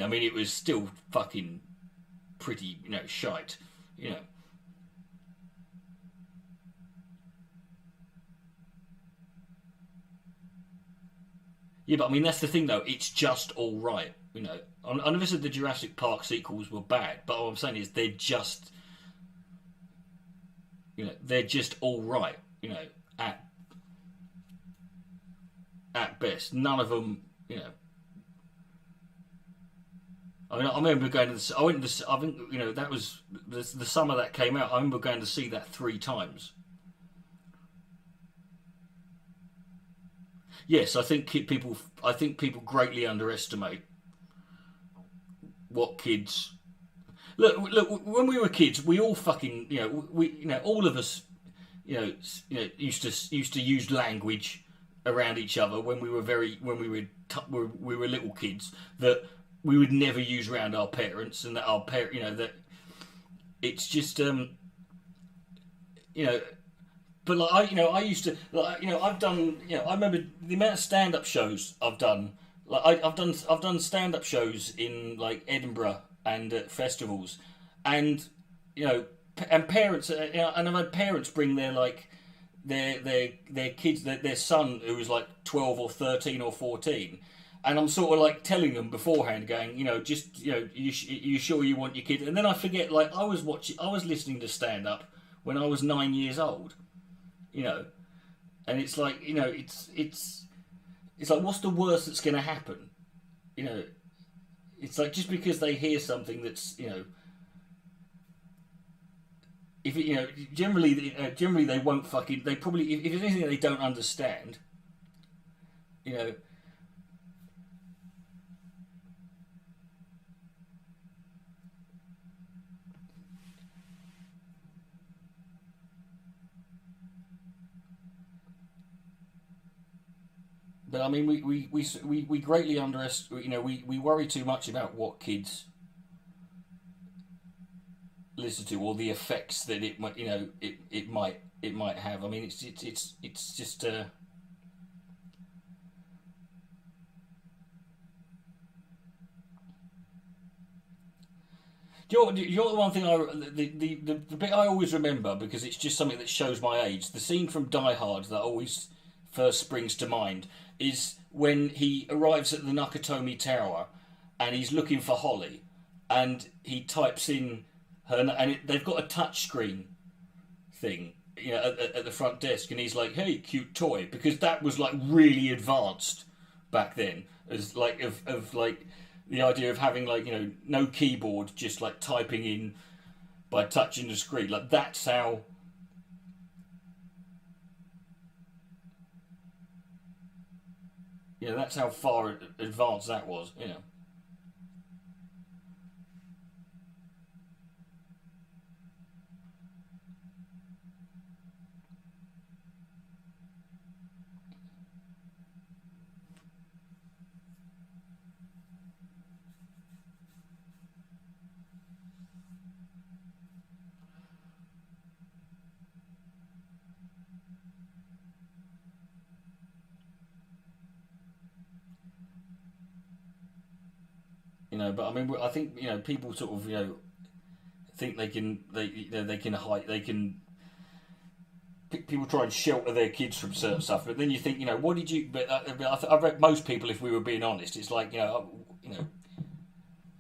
mean, it was still fucking pretty, shite, Yeah, but I mean, that's the thing though, it's just all right, I never said the Jurassic Park sequels were bad, but what I'm saying is they're just, they're just all right, at best. None of them, I mean, I remember going to the. I went to. I think that was the summer that came out. I remember going to see that 3 times. Yes, I think people. I think people greatly underestimate what kids. Look. When we were kids, we all fucking. All of us. Used to use language around each other when we were we were little kids that we would never use around our parents, and that our that it's just but like I used to I've done I remember the amount of stand-up shows I've done. Like I've done stand-up shows in like Edinburgh and at festivals, and and parents and I've had parents bring their like their kids, their son who was like 12 or 13 or 14, and I'm sort of like telling them beforehand, going, just you sure you want your kid? And then I forget, like I was listening to stand up when I was 9 years old, and it's like it's like, what's the worst that's going to happen? It's like, just because they hear something that's if generally they won't fucking, they probably, if there's anything they don't understand, but I mean we greatly underestimate, we worry too much about what kids listen to, or the effects that it might it might have. I mean, it's just do you know the one thing the bit I always remember, because it's just something that shows my age, the scene from Die Hard that always first springs to mind is when he arrives at the Nakatomi Tower and he's looking for Holly, and he types in her, and they've got a touch screen thing you know, at the front desk, and he's like, "Hey, cute toy," because that was like really advanced back then, as like of like the idea of having like, you know, no keyboard, just like typing in by touching the screen. Like that's how. You know, that's how far advanced that was. You know. You know, but I mean, I think, you know, people sort of, you know, think they can hide, they can. People try and shelter their kids from certain stuff, but then you think, you know, what did you? But I read most people, if we were being honest, it's like, you know,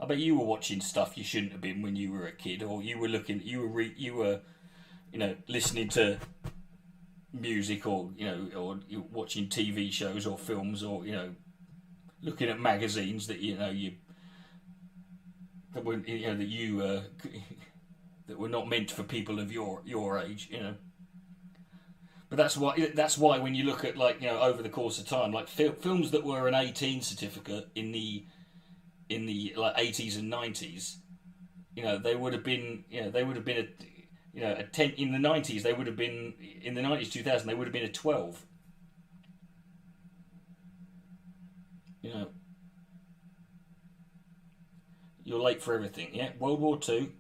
I bet you were watching stuff you shouldn't have been when you were a kid, or you were looking, you were, you know, listening to music, or you know, or you watching TV shows or films, or you know, looking at magazines that you know you that were, you know, that you that were not meant for people of your age, you know. But that's why when you look at, like, you know, over the course of time, like films that were an 18 certificate in the like 80s and 90s, you know, they would have been, you know, they would have been a, you know, a 10 in the 90s. They would have been in the 90s 2000. They would have been a 12. You know, you're late for everything. Yeah, World War Two.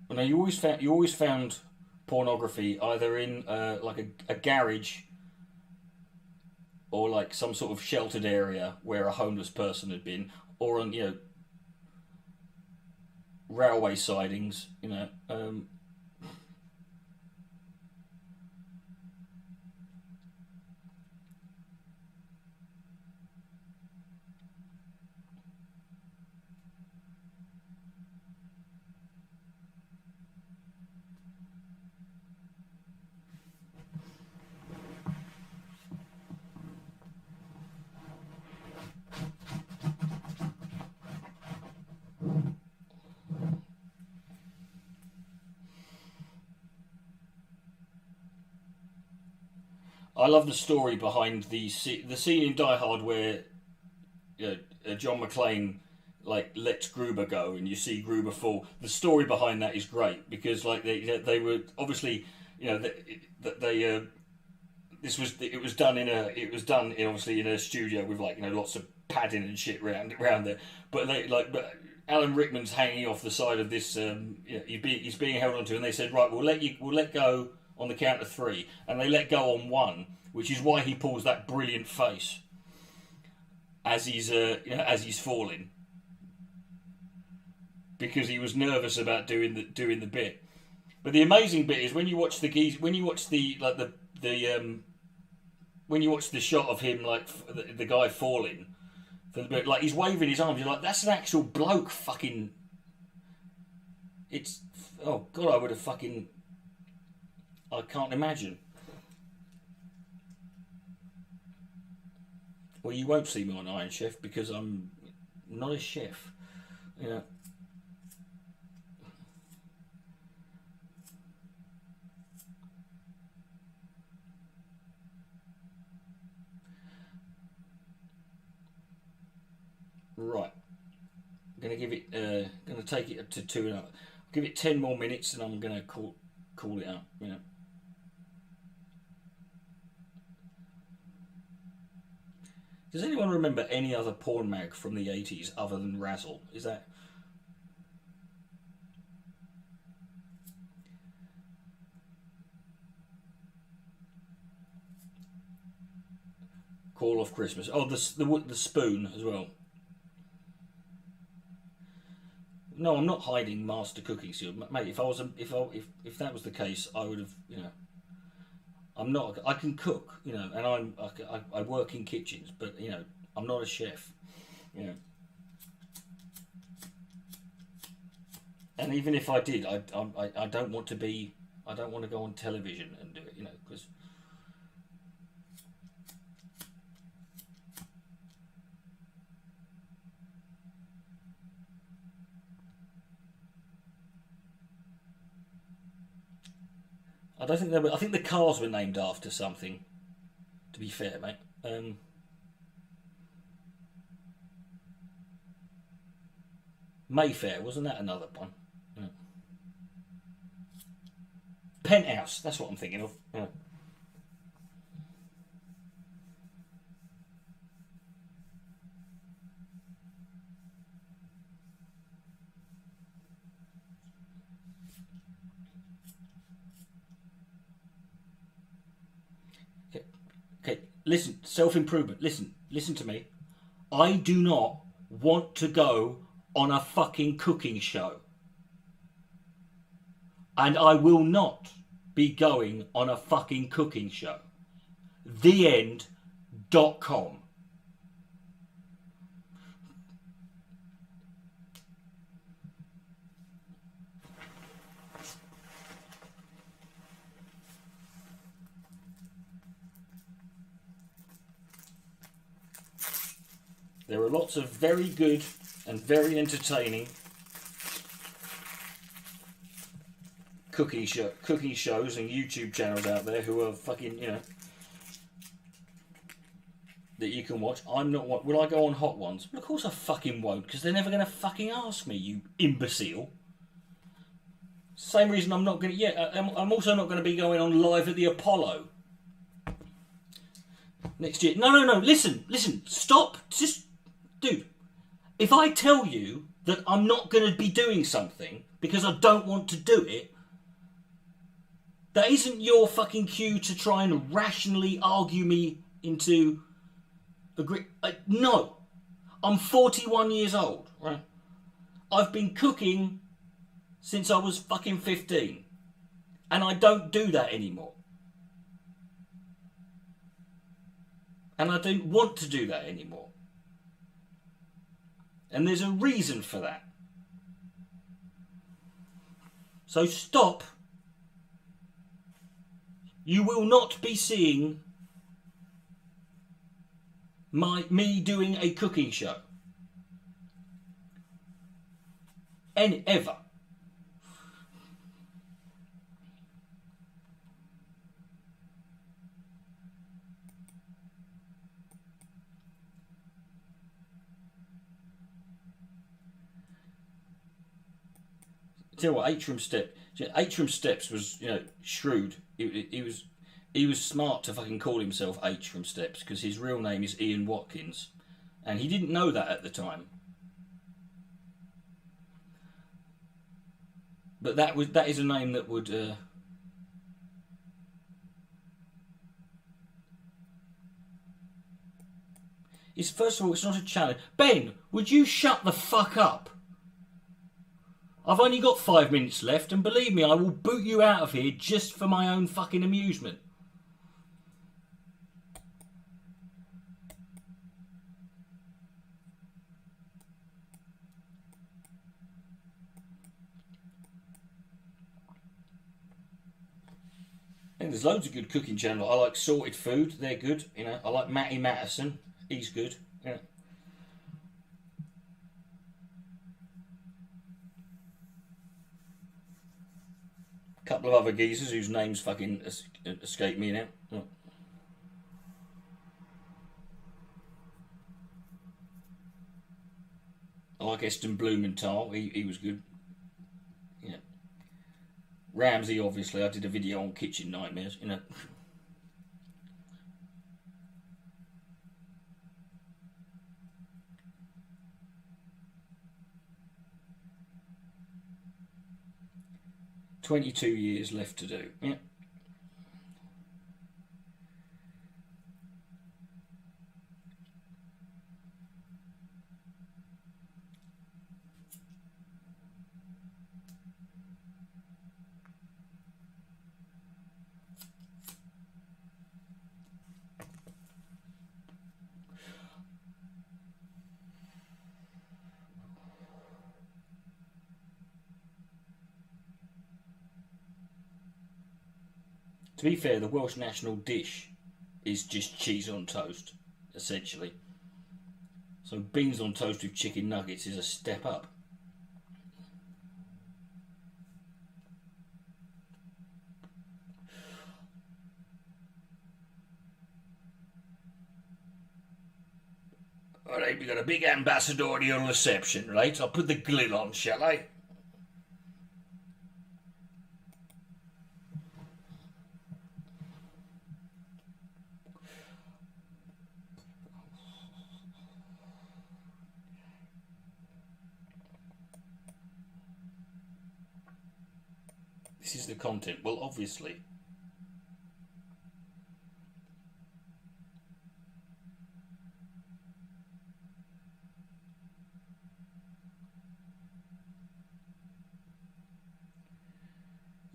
You know, you always found pornography either in like a garage, or like some sort of sheltered area where a homeless person had been, or on, you know, railway sidings. You know, I love the story behind the scene in Die Hard where, you know, John McClane like lets Gruber go, and you see Gruber fall. The story behind that is great because like they were obviously, you know, they this was it was done in a it was done in, obviously in a studio with, like, you know, lots of padding and shit around there, but they like but. Alan Rickman's hanging off the side of this. You know, he's being held onto, and they said, "Right, we'll let go on the count of three," and they let go on one, which is why he pulls that brilliant face as he's you know, as he's falling, because he was nervous about doing the bit. But the amazing bit is when you watch when you watch the like the when you watch the shot of him, like the guy falling, for the bit, like he's waving his arms. You're like, that's an actual bloke. Fucking, it's, oh god, I would have fucking, I can't imagine. Well, you won't see me on Iron Chef because I'm not a chef. You know. Right. I'm gonna give it. Gonna take it up to 2.5. Give it 10 more minutes, and I'm gonna call it out. You know. Does anyone remember any other porn mag from the 80s other than Razzle? Is that? Call off Christmas. Oh, the spoon as well. No, I'm not hiding master cooking skills, mate. If that was the case, I would have, you know. I'm not. I can cook, you know, and I work in kitchens, but you know, I'm not a chef, you know. And even if I did, I don't want to be. I don't want to go on television and do it, you know, because. I don't think they were. I think the cars were named after something. To be fair, mate. Mayfair, wasn't that another one? Yeah. Penthouse. That's what I'm thinking of. Yeah. Okay, listen, self-improvement. Listen to me. I do not want to go on a fucking cooking show. And I will not be going on a fucking cooking show. TheEnd.com. There are lots of very good and very entertaining cooking shows and YouTube channels out there who are fucking, you know, that you can watch. I'm not. Will I go on Hot Ones? Well, of course I fucking won't, because they're never going to fucking ask me, you imbecile. Same reason I'm not going to. Yeah, I'm also not going to be going on Live at the Apollo next year. No. Listen. Stop. Just, dude. If I tell you that I'm not going to be doing something because I don't want to do it, that isn't your fucking cue to try and rationally argue me into agree. No. I'm 41 years old, right? I've been cooking since I was fucking 15. And I don't do that anymore. And I don't want to do that anymore. And there's a reason for that. So stop. You will not be seeing me doing a cooking show. Ever. Tell you what, Atrium Steps was, you know, shrewd. He was smart to fucking call himself Atrium Steps, because his real name is Ian Watkins, and he didn't know that at the time. But that is a name that would. It's, first of all, it's not a challenge. Ben, would you shut the fuck up? I've only got 5 minutes left, and believe me, I will boot you out of here just for my own fucking amusement. I think there's loads of good cooking channels. I like Sorted Food, they're good. You know, I like Matty Mattison, he's good. Yeah. A couple of other geezers whose names fucking escape me now. Oh. I like Eston Blumenthal, he was good. Yeah. Ramsay, obviously, I did a video on kitchen nightmares, you know. "22 years left to do." Yeah. To be fair, the Welsh national dish is just cheese on toast, essentially. So beans on toast with chicken nuggets is a step up. Alright, we got a big ambassadorial reception, right? I'll put the grill on, shall I? This is the content. Well, obviously.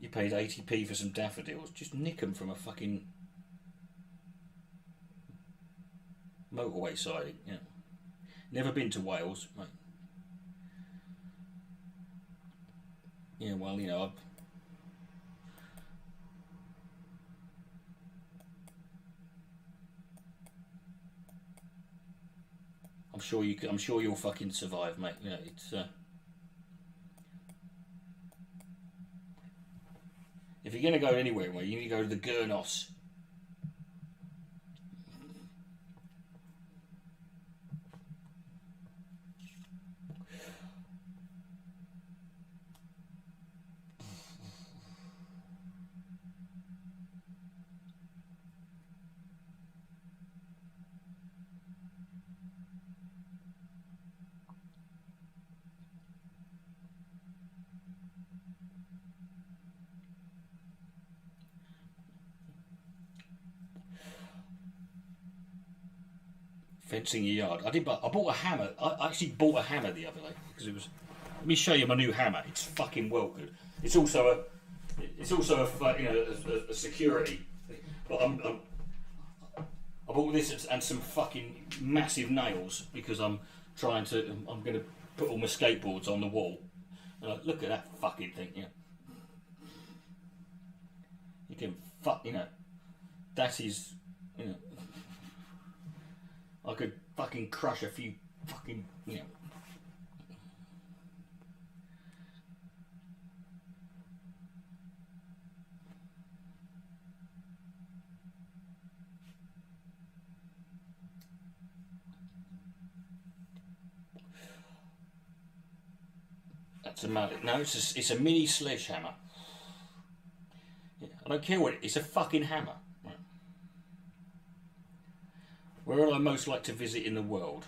You paid 80p for some daffodils. Just nick them from a fucking motorway siding. Yeah. Never been to Wales, mate. Yeah, well, you know, I'm sure you. I'm sure you'll fucking survive, mate. You know, it's. If you're gonna go anywhere, well, you need to go to the Gurnos. Fencing your yard. I bought a hammer. I actually bought a hammer the other day because it was. Let me show you my new hammer. It's fucking well good. It's also a. It's also a security. But I bought this and some fucking massive nails because I'm going to put all my skateboards on the wall. And look at that fucking thing. Yeah. You can fuck. You know. That is. You know. I could fucking crush a few fucking, you know. That's a mallet. No, it's a mini sledgehammer. Yeah, I don't care what it's a fucking hammer. Where would I most like to visit in the world?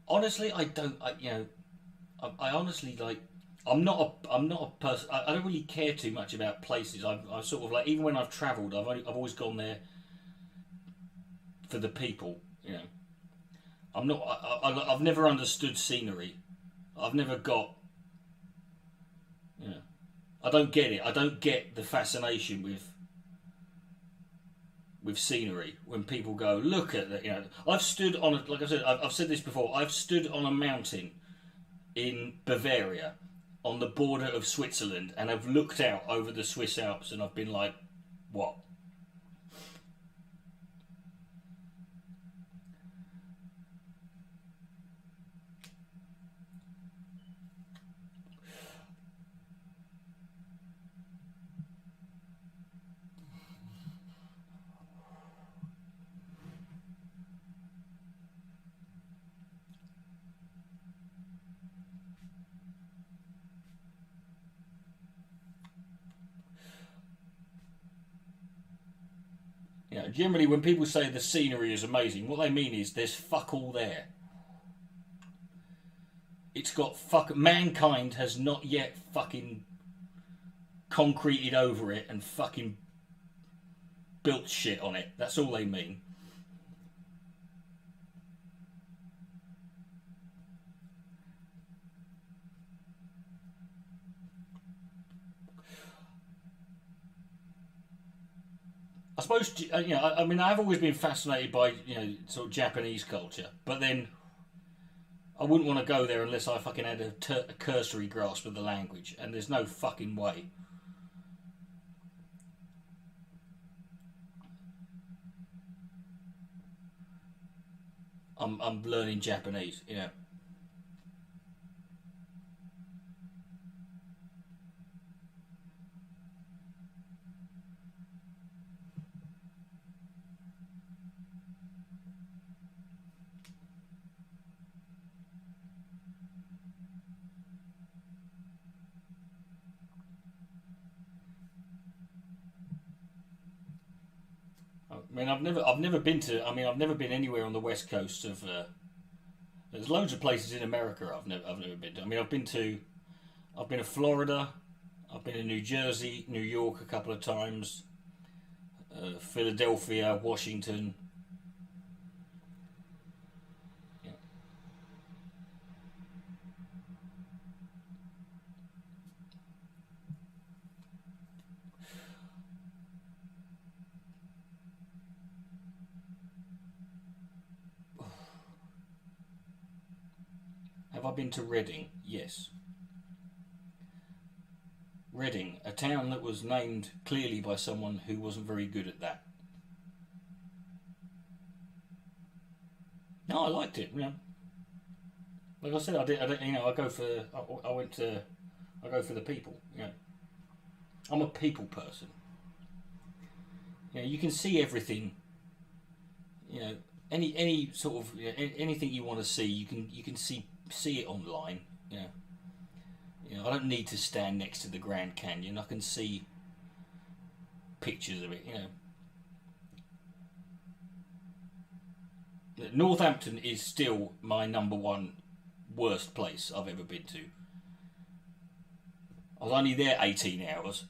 Honestly, I don't. I honestly like. I'm not a person. I don't really care too much about places. I sort of like, even when I've travelled, I've always gone there for the people. You know, I'm not. I've never understood scenery. I've never got. You know, I don't get it. I don't get the fascination with scenery when people go, look at that. You know, I've stood on a, like I said, I've said this before, I've stood on a mountain in Bavaria on the border of Switzerland and I've looked out over the Swiss Alps and I've been like, what? You know, generally when people say the scenery is amazing, what they mean is there's fuck all there. It's got mankind has not yet fucking concreted over it and fucking built shit on it. That's all they mean. I suppose, you know, I mean, I've always been fascinated by, you know, sort of Japanese culture, but then I wouldn't want to go there unless I fucking had a cursory grasp of the language, and there's no fucking way. I'm learning Japanese, you know. I mean, I've never been to. I mean, I've never been anywhere on the west coast of. There's loads of places in America I've never been to. I mean, I've been to Florida, I've been to New Jersey, New York a couple of times, Philadelphia, Washington. Yeah. Have I been to Reading? Yes. Reading, a town that was named clearly by someone who wasn't very good at that. No, I liked it. You know, like I said, I don't, you know, I go for. I went to. I go for the people. You know, I'm a people person. You know, you can see everything. You know, any sort of, you know, anything you want to see, you can see it online. You know, I don't need to stand next to the Grand Canyon. I can see pictures of it. You know, Northampton is still my number one worst place I've ever been to. I was only there 18 hours.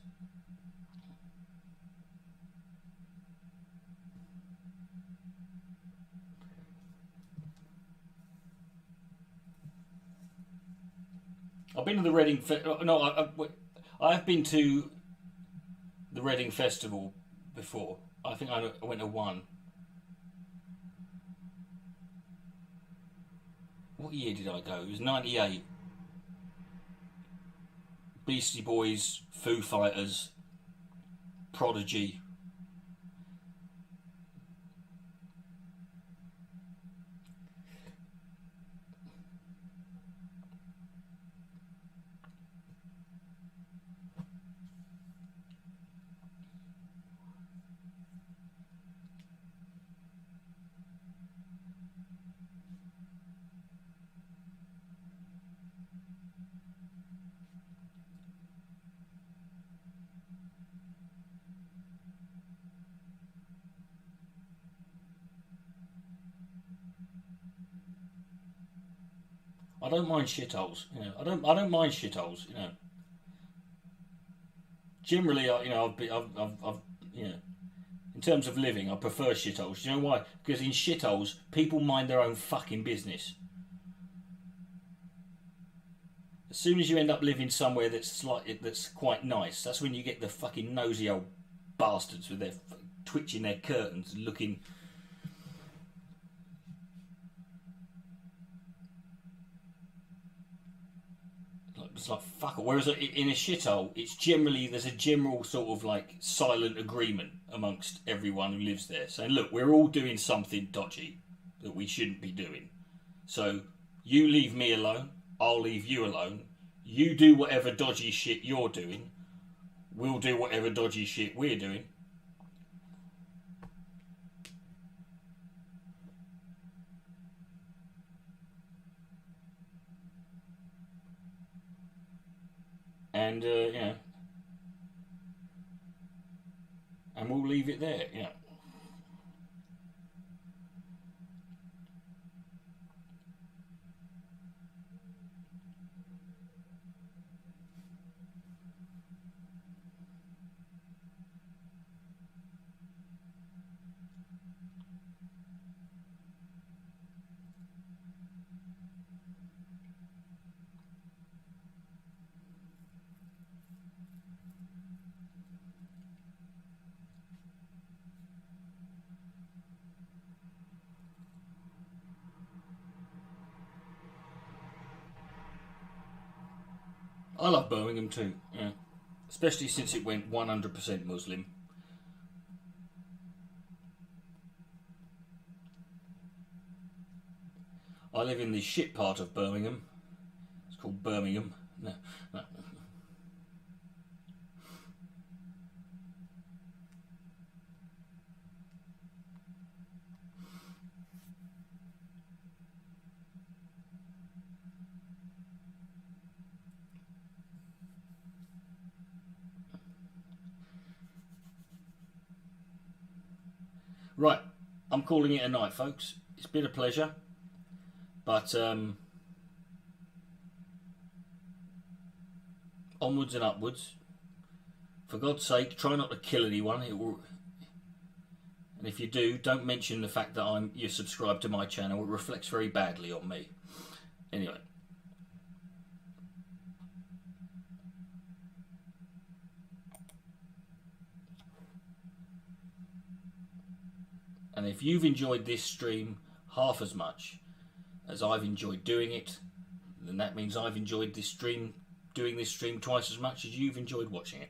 I've been to the Reading. I've been to the Reading Festival before. I think I went to one. What year did I go? It was 98. Beastie Boys, Foo Fighters, Prodigy. I don't mind shitholes. You know, I don't mind shitholes. You know, generally, you know, you know, in terms of living, I prefer shitholes. Do you know why? Because in shitholes, people mind their own fucking business. As soon as you end up living somewhere that's quite nice, that's when you get the fucking nosy old bastards with their twitching their curtains, looking. It's like fuck it. Whereas in a shithole, it's generally there's a general sort of like silent agreement amongst everyone who lives there, saying, "Look, we're all doing something dodgy that we shouldn't be doing. So you leave me alone. I'll leave you alone. You do whatever dodgy shit you're doing. We'll do whatever dodgy shit we're doing." And you know, and we'll leave it there. You know. I love Birmingham too, yeah. Especially since it went 100% Muslim. I live in the shit part of Birmingham. It's called Birmingham. No. Right, I'm calling it a night, folks. It's been a pleasure, but onwards and upwards. For God's sake, try not to kill anyone. And if you do, don't mention the fact that you're subscribed to my channel. It reflects very badly on me. Anyway. And if you've enjoyed this stream half as much as I've enjoyed doing it, then that means I've enjoyed this stream, doing this stream twice as much as you've enjoyed watching it.